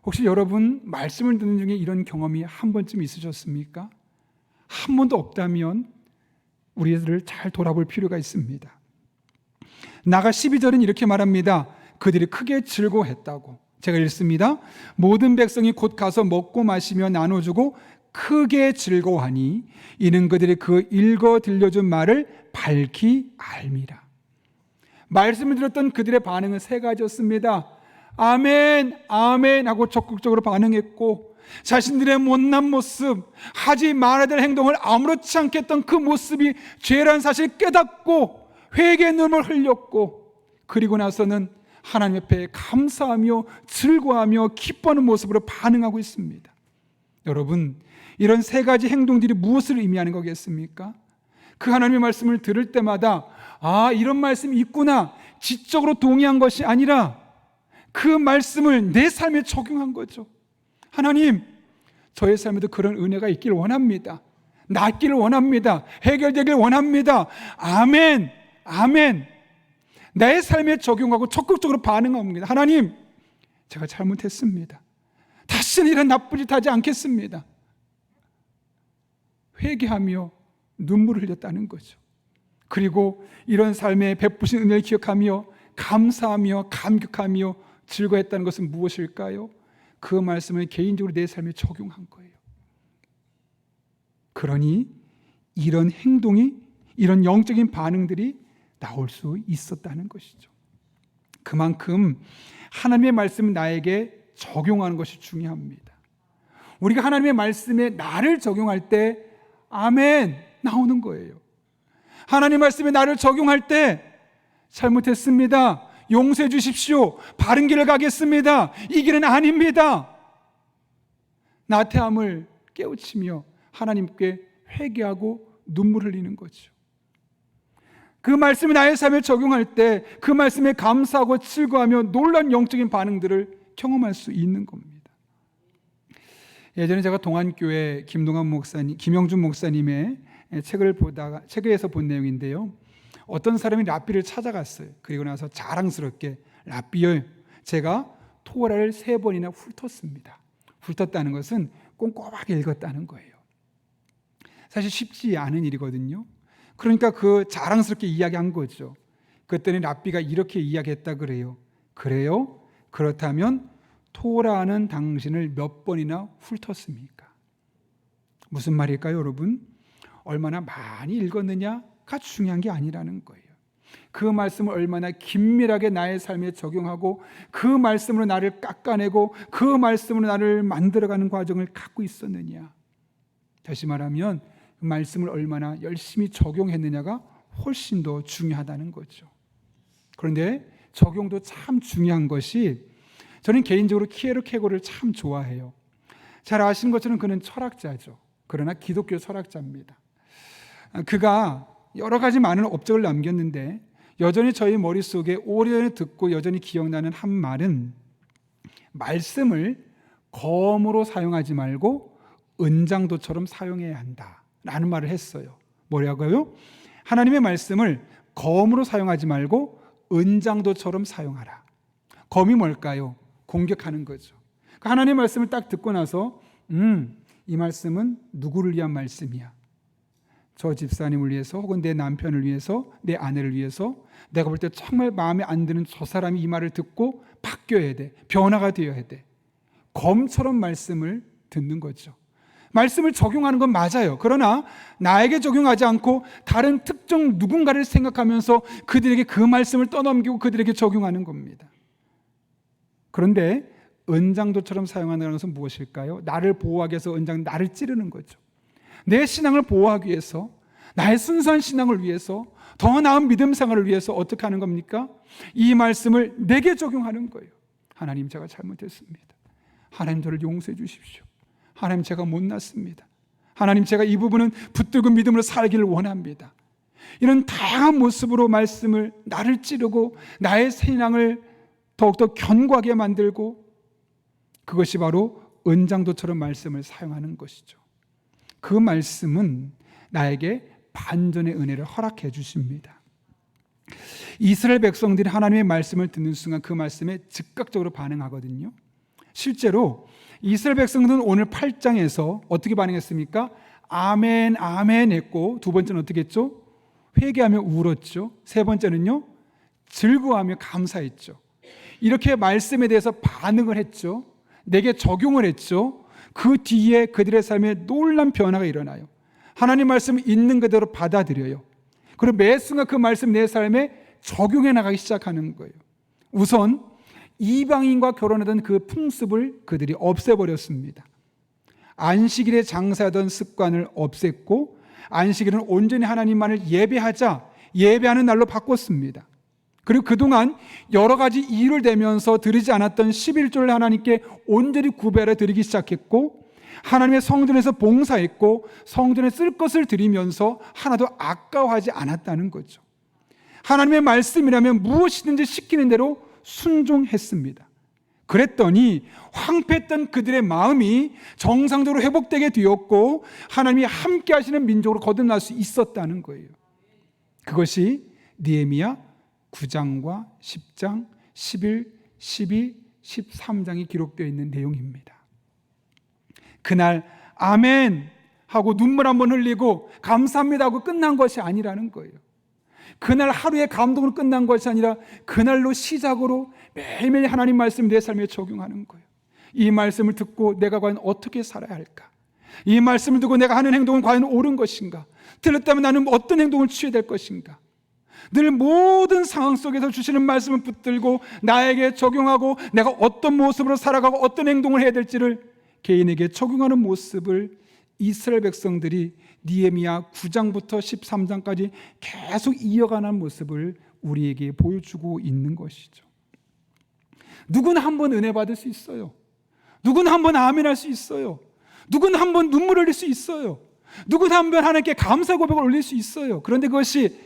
혹시 여러분 말씀을 듣는 중에 이런 경험이 한 번쯤 있으셨습니까? 한 번도 없다면 우리들을 잘 돌아볼 필요가 있습니다. 나가 12절은 이렇게 말합니다. 그들이 크게 즐거워했다고. 제가 읽습니다. 모든 백성이 곧 가서 먹고 마시며 나눠주고 크게 즐거워하니 이는 그들이 그 읽어 들려준 말을 밝히 알미라. 말씀을 들었던 그들의 반응은 세 가지였습니다. 아멘, 아멘 하고 적극적으로 반응했고 자신들의 못난 모습, 하지 말아야 될 행동을 아무렇지 않게 했던 그 모습이 죄라는 사실을 깨닫고 회개의 눈물 흘렸고 그리고 나서는 하나님 앞에 감사하며 즐거워하며 기뻐하는 모습으로 반응하고 있습니다. 여러분, 이런 세 가지 행동들이 무엇을 의미하는 거겠습니까? 그 하나님의 말씀을 들을 때마다 이런 말씀이 있구나 지적으로 동의한 것이 아니라 그 말씀을 내 삶에 적용한 거죠. 하나님, 저의 삶에도 그런 은혜가 있길 원합니다. 낫기를 원합니다. 해결되길 원합니다. 아멘. 아멘. 내 삶에 적용하고 적극적으로 반응합니다. 하나님, 제가 잘못했습니다. 다시는 이런 나쁜 짓 하지 않겠습니다. 회개하며 눈물을 흘렸다는 거죠. 그리고 이런 삶에 베푸신 은혜를 기억하며 감사하며 감격하며 즐거워했다는 것은 무엇일까요? 그 말씀을 개인적으로 내 삶에 적용한 거예요. 그러니 이런 행동이, 이런 영적인 반응들이 나올 수 있었다는 것이죠. 그만큼 하나님의 말씀은 나에게 적용하는 것이 중요합니다. 우리가 하나님의 말씀에 나를 적용할 때 아멘 나오는 거예요. 하나님 말씀에 나를 적용할 때 잘못했습니다. 용서해 주십시오. 바른 길을 가겠습니다. 이 길은 아닙니다. 나태함을 깨우치며 하나님께 회개하고 눈물 흘리는 거죠. 그 말씀이 나의 삶에 적용할 때 그 말씀에 감사하고 즐거워하며 놀라운 영적인 반응들을 경험할 수 있는 겁니다. 예전에 제가 동안교회 김영준 목사님의 책에서 본 내용인데요. 어떤 사람이 랍비를 찾아갔어요. 그리고 나서 자랑스럽게 랍비요, 제가 토라를 3번이나 훑었습니다. 훑었다는 것은 꼼꼼하게 읽었다는 거예요. 사실 쉽지 않은 일이거든요. 그러니까 그 자랑스럽게 이야기한 거죠. 그랬더니 랍비가 이렇게 이야기했다 그래요. 그래요? 그렇다면 토라는 당신을 몇 번이나 훑었습니까? 무슨 말일까요, 여러분? 얼마나 많이 읽었느냐가 중요한 게 아니라는 거예요. 그 말씀을 얼마나 긴밀하게 나의 삶에 적용하고 그 말씀으로 나를 깎아내고 그 말씀으로 나를 만들어가는 과정을 갖고 있었느냐. 다시 말하면 그 말씀을 얼마나 열심히 적용했느냐가 훨씬 더 중요하다는 거죠. 그런데 적용도 참 중요한 것이, 저는 개인적으로 키에르케고르를 참 좋아해요. 잘 아시는 것처럼 그는 철학자죠. 그러나 기독교 철학자입니다. 그가 여러 가지 많은 업적을 남겼는데 여전히 저희 머릿속에 오래전에 듣고 여전히 기억나는 한 말은, 말씀을 검으로 사용하지 말고 은장도처럼 사용해야 한다라는 말을 했어요. 뭐라고요? 하나님의 말씀을 검으로 사용하지 말고 은장도처럼 사용하라. 검이 뭘까요? 공격하는 거죠. 하나님의 말씀을 딱 듣고 나서 이 말씀은 누구를 위한 말씀이야? 저 집사님을 위해서, 혹은 내 남편을 위해서, 내 아내를 위해서, 내가 볼 때 정말 마음에 안 드는 저 사람이 이 말을 듣고 바뀌어야 돼. 변화가 되어야 돼. 검처럼 말씀을 듣는 거죠. 말씀을 적용하는 건 맞아요. 그러나 나에게 적용하지 않고 다른 특정 누군가를 생각하면서 그들에게 그 말씀을 떠넘기고 그들에게 적용하는 겁니다. 그런데 은장도처럼 사용한다는 것은 무엇일까요? 나를 보호하기 위해서 나를 찌르는 거죠. 내 신앙을 보호하기 위해서, 나의 순수한 신앙을 위해서, 더 나은 믿음 생활을 위해서 어떻게 하는 겁니까? 이 말씀을 내게 적용하는 거예요. 하나님, 제가 잘못했습니다. 하나님, 저를 용서해 주십시오. 하나님, 제가 못났습니다. 하나님, 제가 이 부분은 붙들고 믿음으로 살기를 원합니다. 이런 다양한 모습으로 말씀을, 나를 찌르고 나의 신앙을 더욱더 견고하게 만들고, 그것이 바로 은장도처럼 말씀을 사용하는 것이죠. 그 말씀은 나에게 반전의 은혜를 허락해 주십니다. 이스라엘 백성들이 하나님의 말씀을 듣는 순간 그 말씀에 즉각적으로 반응하거든요. 실제로 이스라엘 백성들은 오늘 8장에서 어떻게 반응했습니까? 아멘, 아멘 했고, 두 번째는 어떻게 했죠? 회개하며 울었죠. 세 번째는요, 즐거워하며 감사했죠. 이렇게 말씀에 대해서 반응을 했죠. 내게 적용을 했죠. 그 뒤에 그들의 삶에 놀라운 변화가 일어나요. 하나님 말씀을 있는 그대로 받아들여요. 그리고 매 순간 그 말씀 내 삶에 적용해 나가기 시작하는 거예요. 우선 이방인과 결혼하던 그 풍습을 그들이 없애버렸습니다. 안식일에 장사하던 습관을 없앴고, 안식일은 온전히 하나님만을 예배하자, 예배하는 날로 바꿨습니다. 그리고 그동안 여러 가지 이유를 대면서 드리지 않았던 11조를 하나님께 온전히 구별해 드리기 시작했고, 하나님의 성전에서 봉사했고, 성전에 쓸 것을 드리면서 하나도 아까워하지 않았다는 거죠. 하나님의 말씀이라면 무엇이든지 시키는 대로 순종했습니다. 그랬더니 황폐했던 그들의 마음이 정상적으로 회복되게 되었고 하나님이 함께 하시는 민족으로 거듭날 수 있었다는 거예요. 그것이 느헤미야 9장과 10장, 11, 12, 13장이 기록되어 있는 내용입니다. 그날 아멘 하고 눈물 한번 흘리고 감사합니다 하고 끝난 것이 아니라는 거예요. 그날 하루의 감동으로 끝난 것이 아니라 그날로 시작으로 매일매일 하나님 말씀 내 삶에 적용하는 거예요. 이 말씀을 듣고 내가 과연 어떻게 살아야 할까? 이 말씀을 듣고 내가 하는 행동은 과연 옳은 것인가? 틀렸다면 나는 어떤 행동을 취해야 될 것인가? 늘 모든 상황 속에서 주시는 말씀을 붙들고 나에게 적용하고 내가 어떤 모습으로 살아가고 어떤 행동을 해야 될지를 개인에게 적용하는 모습을 이스라엘 백성들이 느헤미야 9장부터 13장까지 계속 이어가는 모습을 우리에게 보여주고 있는 것이죠. 누구나 한번 은혜 받을 수 있어요. 누구나 한번 아멘할 수 있어요. 누구나 한번 눈물 흘릴 수 있어요. 누구나 한번 하나님께 감사 고백을 올릴 수 있어요. 그런데 그것이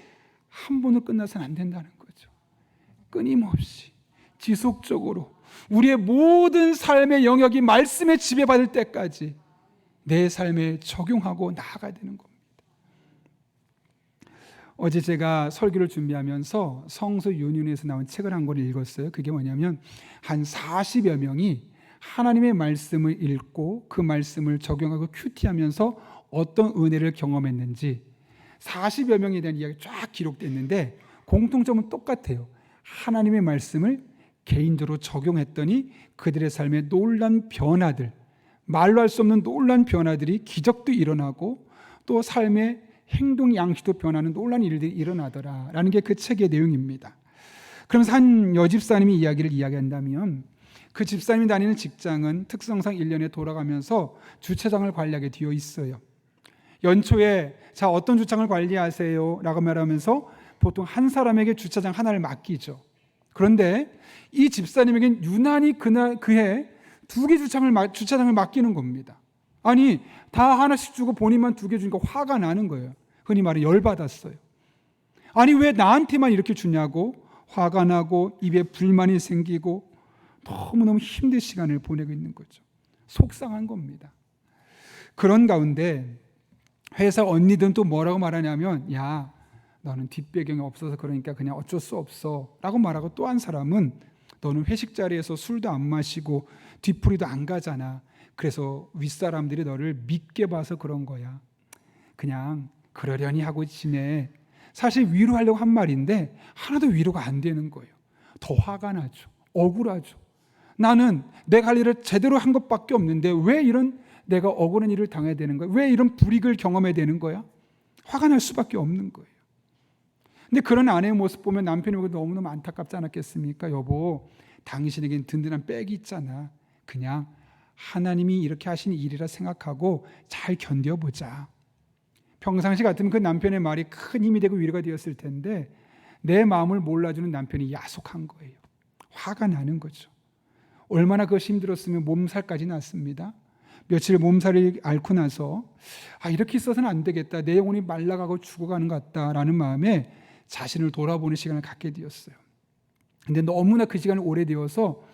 한 번으로 끝나서는 안 된다는 거죠. 끊임없이 지속적으로 우리의 모든 삶의 영역이 말씀에 지배받을 때까지 내 삶에 적용하고 나아가야 되는 겁니다. 어제 제가 설교를 준비하면서 성서 윤윤에서 나온 책을 한 권을 읽었어요. 그게 뭐냐면 한 40여 명이 하나님의 말씀을 읽고 그 말씀을 적용하고 큐티하면서 어떤 은혜를 경험했는지 40여 명에 대한 이야기가 쫙 기록됐는데 공통점은 똑같아요. 하나님의 말씀을 개인적으로 적용했더니 그들의 삶에 놀란 변화들, 말로 할 수 없는 놀란 변화들이 기적도 일어나고 또 삶의 행동 양식도 변하는 놀란 일들이 일어나더라라는 게 그 책의 내용입니다. 그러면서 한 여집사님이 이야기를 이야기한다면 그 집사님이 다니는 직장은 특성상 1년에 돌아가면서 주차장을 관리하게 되어 있어요. 연초에 자 어떤 주차장을 관리하세요? 라고 말하면서 보통 한 사람에게 주차장 하나를 맡기죠. 그런데 이 집사님에겐 유난히 그해 2개 주차장을 맡기는 겁니다. 아니 다 하나씩 주고 본인만 2개 주니까 화가 나는 거예요. 흔히 말해 열받았어요. 아니 왜 나한테만 이렇게 주냐고 화가 나고 입에 불만이 생기고 너무너무 힘든 시간을 보내고 있는 거죠. 속상한 겁니다. 그런 가운데 회사 언니들은 또 뭐라고 말하냐면 야 너는 뒷배경이 없어서 그러니까 그냥 어쩔 수 없어 라고 말하고 또 한 사람은 너는 회식 자리에서 술도 안 마시고 뒤풀이도 안 가잖아. 그래서 윗사람들이 너를 믿게 봐서 그런 거야. 그냥 그러려니 하고 지내. 사실 위로하려고 한 말인데 하나도 위로가 안 되는 거예요. 더 화가 나죠. 억울하죠. 나는 내가 할 일을 제대로 한 것밖에 없는데 왜 이런 내가 억울한 일을 당해야 되는 거야? 왜 이런 불이익을 경험해야 되는 거야? 화가 날 수밖에 없는 거예요. 근데 그런 아내의 모습 보면 남편이 보고 너무너무 안타깝지 않았겠습니까? 여보, 당신에겐 든든한 백이 있잖아. 그냥 하나님이 이렇게 하신 일이라 생각하고 잘 견뎌보자. 평상시 같으면 그 남편의 말이 큰 힘이 되고 위로가 되었을 텐데 내 마음을 몰라주는 남편이 야속한 거예요. 화가 나는 거죠. 얼마나 그것이 힘들었으면 몸살까지 났습니다. 며칠 몸살을 앓고 나서 이렇게 있어서는 안 되겠다. 내 영혼이 말라가고 죽어가는 것 같다라는 마음에 자신을 돌아보는 시간을 갖게 되었어요. 근데 너무나 그 시간이 오래되어서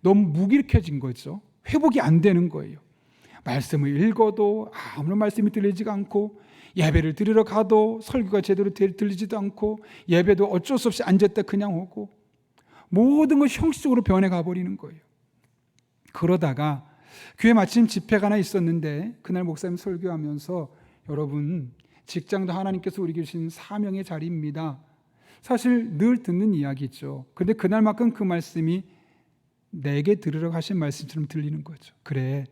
너무 무기력해진 거죠. 회복이 안 되는 거예요. 말씀을 읽어도 아무런 말씀이 들리지가 않고 예배를 드리러 가도 설교가 제대로 들리지도 않고 예배도 어쩔 수 없이 앉았다 그냥 오고 모든 것이 형식적으로 변해가 버리는 거예요. 그러다가 교회 마침 집회가 하나 있었는데 그날 목사님 설교하면서 여러분 직장도 하나님께서 우리 주신 사명의 자리입니다. 사실 늘 듣는 이야기죠. 그런데 그날만큼 그 말씀이 내게 들으라고 하신 말씀처럼 들리는 거죠. 그래,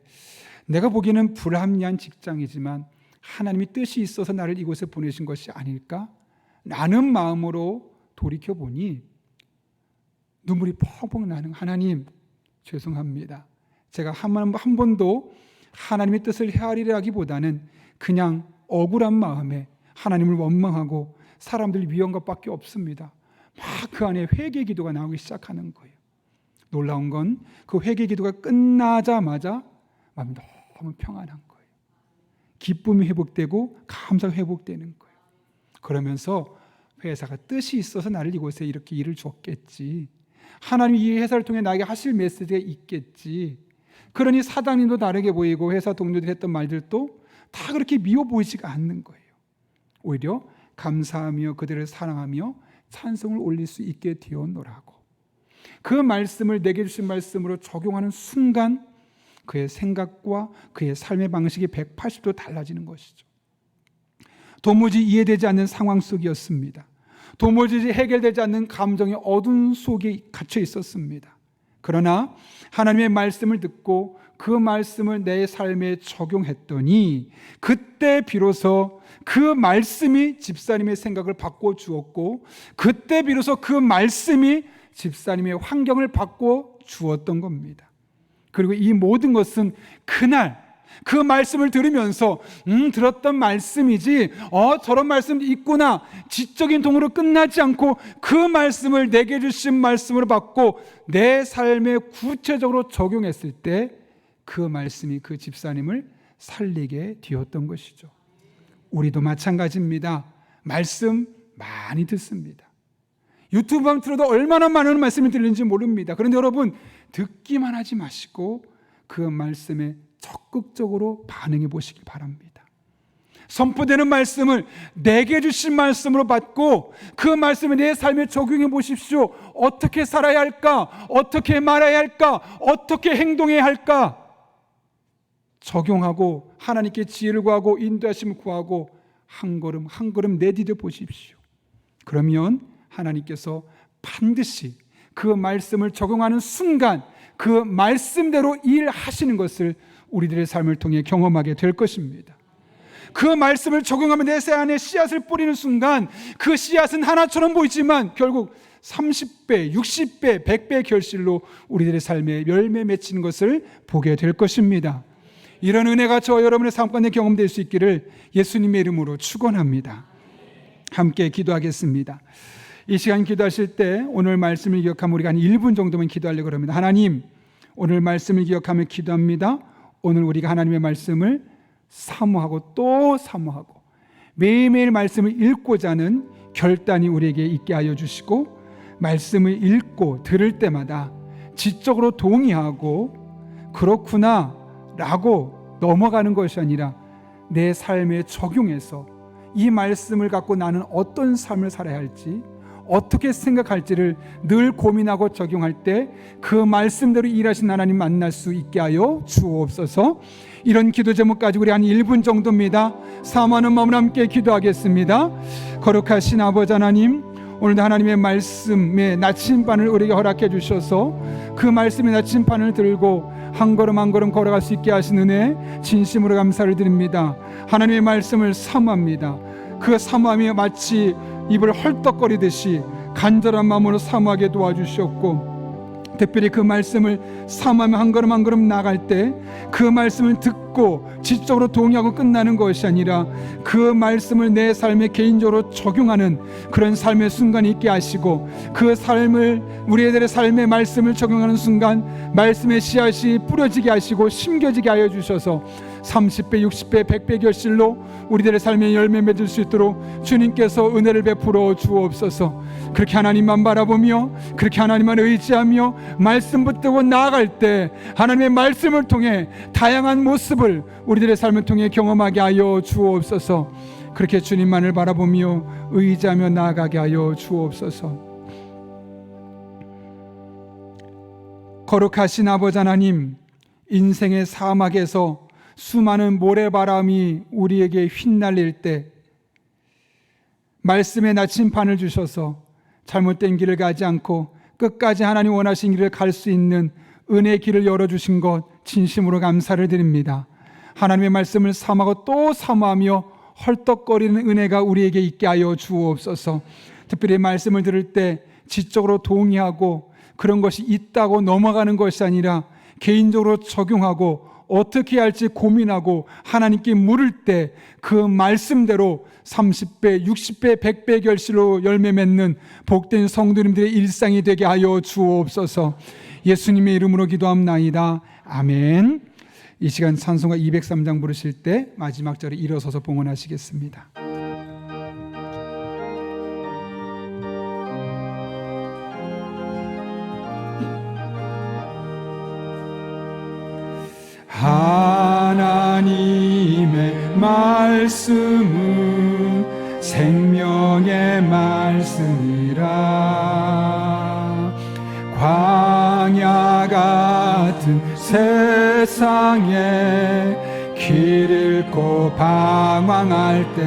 내가 보기에는 불합리한 직장이지만 하나님이 뜻이 있어서 나를 이곳에 보내신 것이 아닐까? 라는 마음으로 돌이켜보니 눈물이 펑펑 나는 하나님 죄송합니다. 제가 한 번도 하나님의 뜻을 헤아리려기보다는 그냥 억울한 마음에 하나님을 원망하고 사람들 위한 것밖에 없습니다. 막 그 안에 회개 기도가 나오기 시작하는 거예요. 놀라운 건 그 회개 기도가 끝나자마자 마음이 너무 평안한 거예요. 기쁨이 회복되고 감사가 회복되는 거예요. 그러면서 회사가 뜻이 있어서 나를 이곳에 이렇게 일을 줬겠지. 하나님이 이 회사를 통해 나에게 하실 메시지가 있겠지. 그러니 사장님도 다르게 보이고 회사 동료들이 했던 말들도 다 그렇게 미워 보이지가 않는 거예요. 오히려 감사하며 그들을 사랑하며 찬송을 올릴 수 있게 되었노라고. 그 말씀을 내게 주신 말씀으로 적용하는 순간 그의 생각과 그의 삶의 방식이 180도 달라지는 것이죠. 도무지 이해되지 않는 상황 속이었습니다. 도무지 해결되지 않는 감정의 어두운 속에 갇혀 있었습니다. 그러나 하나님의 말씀을 듣고 그 말씀을 내 삶에 적용했더니 그때 비로소 그 말씀이 집사님의 생각을 바꿔주었고 그때 비로소 그 말씀이 집사님의 환경을 바꿔주었던 겁니다. 그리고 이 모든 것은 그날 그 말씀을 들으면서 들었던 말씀이지 저런 말씀도 있구나 지적인 통으로 끝나지 않고 그 말씀을 내게 주신 말씀으로 받고 내 삶에 구체적으로 적용했을 때 그 말씀이 그 집사님을 살리게 되었던 것이죠. 우리도 마찬가지입니다. 말씀 많이 듣습니다. 유튜브만 틀어도 얼마나 많은 말씀이 들리는지 모릅니다. 그런데 여러분 듣기만 하지 마시고 그 말씀에 적극적으로 반응해 보시기 바랍니다. 선포되는 말씀을 내게 주신 말씀으로 받고 그 말씀을 내 삶에 적용해 보십시오. 어떻게 살아야 할까? 어떻게 말해야 할까? 어떻게 행동해야 할까? 적용하고 하나님께 지혜를 구하고 인도하심을 구하고 한 걸음 한 걸음 내디뎌 보십시오. 그러면 하나님께서 반드시 그 말씀을 적용하는 순간 그 말씀대로 일하시는 것을 우리들의 삶을 통해 경험하게 될 것입니다. 그 말씀을 적용하면 내 새 안에 씨앗을 뿌리는 순간 그 씨앗은 하나처럼 보이지만 결국 30배, 60배, 100배 결실로 우리들의 삶에 열매 맺히는 것을 보게 될 것입니다. 이런 은혜가 저와 여러분의 삶 가운데 경험될 수 있기를 예수님의 이름으로 축원합니다. 함께 기도하겠습니다. 이 시간 기도하실 때 오늘 말씀을 기억하면 우리가 한 1분 정도만 기도하려고 합니다. 하나님, 오늘 말씀을 기억하며 기도합니다. 오늘 우리가 하나님의 말씀을 사모하고 또 사모하고 매일매일 말씀을 읽고자 하는 결단이 우리에게 있게 하여 주시고 말씀을 읽고 들을 때마다 지적으로 동의하고 그렇구나 라고 넘어가는 것이 아니라 내 삶에 적용해서 이 말씀을 갖고 나는 어떤 삶을 살아야 할지 어떻게 생각할지를 늘 고민하고 적용할 때 그 말씀대로 일하신 하나님 만날 수 있게 하여 주옵소서. 이런 기도 제목 가지고 우리 한 1분 정도입니다. 사모하는 마음으로 함께 기도하겠습니다. 거룩하신 아버지 하나님, 오늘도 하나님의 말씀의 나침반을 우리에게 허락해 주셔서 그 말씀의 나침반을 들고 한 걸음 한 걸음 걸어갈 수 있게 하신 은혜 진심으로 감사를 드립니다. 하나님의 말씀을 사모합니다. 그 사모함이 마치 입을 헐떡거리듯이 간절한 마음으로 사모하게 도와주셨고 특별히 그 말씀을 사모하며 한 걸음 한 걸음 나갈 때 그 말씀을 듣고 지적으로 동의하고 끝나는 것이 아니라 그 말씀을 내 삶에 개인적으로 적용하는 그런 삶의 순간이 있게 하시고 그 삶을 우리들의 삶의 말씀을 적용하는 순간 말씀의 씨앗이 뿌려지게 하시고 심겨지게 하여 주셔서 30배, 60배, 100배 결실로 우리들의 삶에 열매 맺을 수 있도록 주님께서 은혜를 베풀어 주옵소서. 그렇게 하나님만 바라보며 그렇게 하나님만 의지하며 말씀 붙들고 나아갈 때 하나님의 말씀을 통해 다양한 모습을 우리들의 삶을 통해 경험하게 하여 주옵소서. 그렇게 주님만을 바라보며 의지하며 나아가게 하여 주옵소서. 거룩하신 아버지 하나님, 인생의 사막에서 수많은 모래바람이 우리에게 휘날릴 때 말씀의 나침반을 주셔서 잘못된 길을 가지 않고 끝까지 하나님 원하신 길을 갈 수 있는 은혜의 길을 열어주신 것 진심으로 감사를 드립니다. 하나님의 말씀을 사모하고 또 사모하며 헐떡거리는 은혜가 우리에게 있게 하여 주옵소서. 특별히 말씀을 들을 때 지적으로 동의하고 그런 것이 있다고 넘어가는 것이 아니라 개인적으로 적용하고 어떻게 할지 고민하고 하나님께 물을 때 그 말씀대로 30배, 60배, 100배 결실로 열매 맺는 복된 성도님들의 일상이 되게 하여 주옵소서. 예수님의 이름으로 기도합나이다. 아멘. 이 시간 찬송가 203장 부르실 때 마지막 절에 일어서서 봉헌하시겠습니다. 하나님의 말씀은 생명의 말씀이라. 광야 같은 세상에 길 잃고 방황할 때,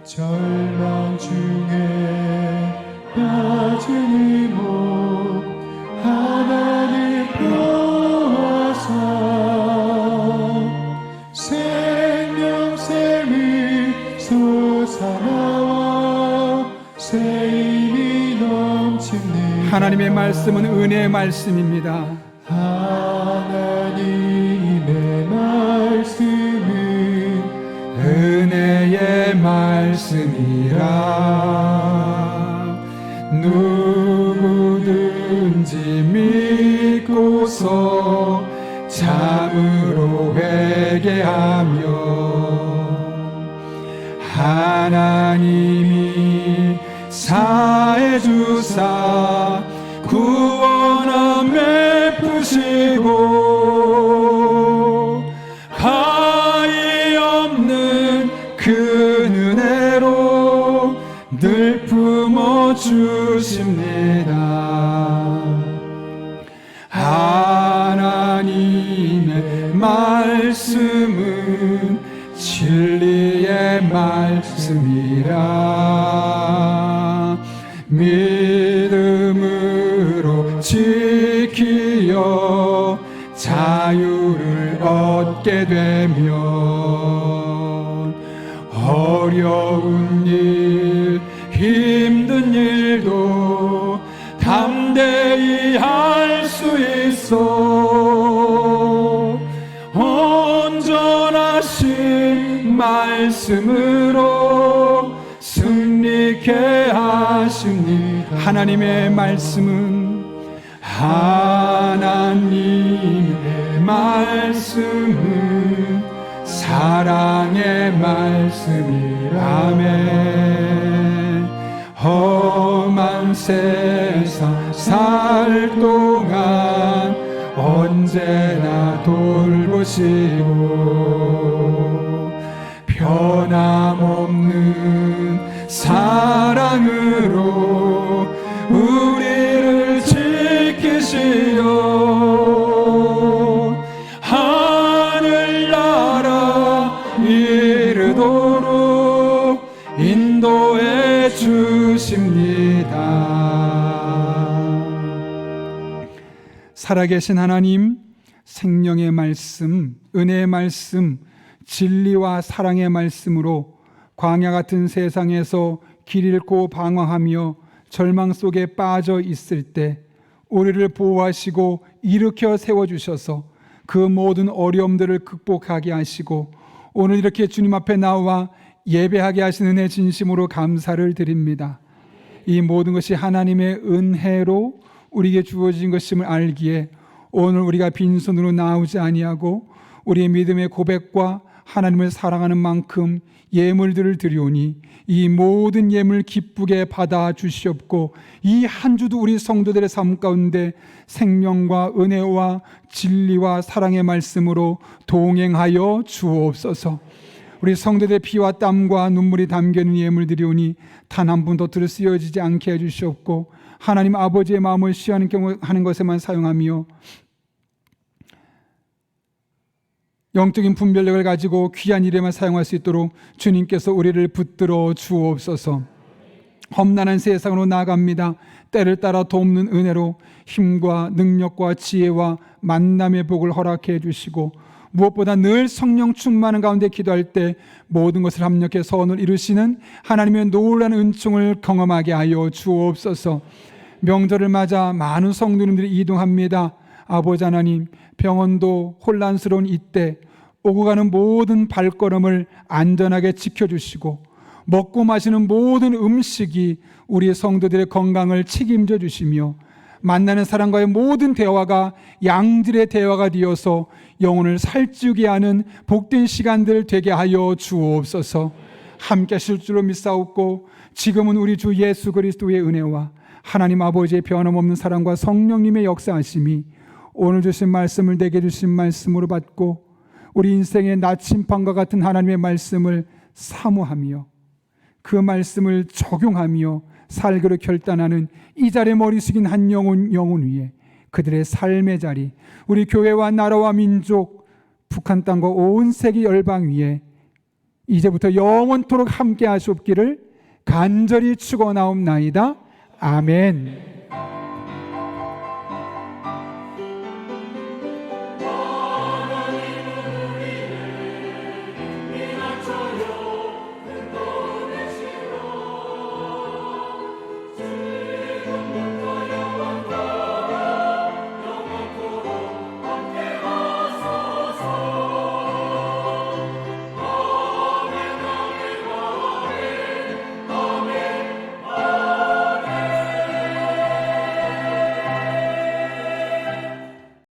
절망 중에 빠진 이몸 하나님 보아사 생명샘이 솟아나와 새 힘이 넘칩니다. 하나님의 말씀은 은혜의 말씀입니다. 하나님의 말씀은 은혜의 말씀이라. 누구든지 믿고서 참으로 회개하며 하나님이 사해 주사 구원함 베푸시고 하이 없는 그 은혜로 늘 품어주십니다. 하나님의 말씀은 진리의 말씀이라. 믿음으로 지키어 자유를 얻게 되면 어려운 일, 힘든 일도 담대히 할 수 있어. 온전하신 말씀으로 승리케 하십니다. 하나님의 말씀은 하나님의 말씀은 사랑의 말씀이라. 아멘. 험한 세상 살 동안 언제나 돌보시고 변함없는 사랑으로 우리를 지키시어 하늘나라 이르도록 인도해 주십니다. 살아계신 하나님, 생명의 말씀, 은혜의 말씀, 진리와 사랑의 말씀으로 광야 같은 세상에서 길 잃고 방황하며 절망 속에 빠져 있을 때 우리를 보호하시고 일으켜 세워주셔서 그 모든 어려움들을 극복하게 하시고 오늘 이렇게 주님 앞에 나와 예배하게 하신 은혜 진심으로 감사를 드립니다. 이 모든 것이 하나님의 은혜로 우리에게 주어진 것임을 알기에 오늘 우리가 빈손으로 나오지 아니하고 우리의 믿음의 고백과 하나님을 사랑하는 만큼 예물들을 드리오니 이 모든 예물 기쁘게 받아 주시옵고 이 한 주도 우리 성도들의 삶 가운데 생명과 은혜와 진리와 사랑의 말씀으로 동행하여 주옵소서. 우리 성도들의 피와 땀과 눈물이 담겨있는 예물 드리오니 단 한 분도 들을 쓰여지지 않게 해주시옵고 하나님 아버지의 마음을 시하는 경우 하는 것에만 사용하며 영적인 분별력을 가지고 귀한 일에만 사용할 수 있도록 주님께서 우리를 붙들어 주옵소서. 험난한 세상으로 나아갑니다. 때를 따라 돕는 은혜로 힘과 능력과 지혜와 만남의 복을 허락해 주시고 무엇보다 늘 성령 충만한 가운데 기도할 때 모든 것을 합력해 선을 이루시는 하나님의 놀라운 은총을 경험하게 하여 주옵소서. 명절을 맞아 많은 성도님들이 이동합니다. 아버지 하나님, 병원도 혼란스러운 이때 오고 가는 모든 발걸음을 안전하게 지켜주시고 먹고 마시는 모든 음식이 우리 성도들의 건강을 책임져 주시며 만나는 사람과의 모든 대화가 양질의 대화가 되어서 영혼을 살찌우게 하는 복된 시간들 되게 하여 주옵소서. 함께 하실 줄로 믿사옵고 지금은 우리 주 예수 그리스도의 은혜와 하나님 아버지의 변함없는 사랑과 성령님의 역사하심이 오늘 주신 말씀을 내게 주신 말씀으로 받고 우리 인생의 나침반과 같은 하나님의 말씀을 사모하며 그 말씀을 적용하며 살기로 결단하는 이 자리에 머리 숙인 한 영혼 위에 그들의 삶의 자리, 우리 교회와 나라와 민족, 북한 땅과 온 세계 열방 위에 이제부터 영원토록 함께 하시옵기를 간절히 축원하옵나이다. 아멘.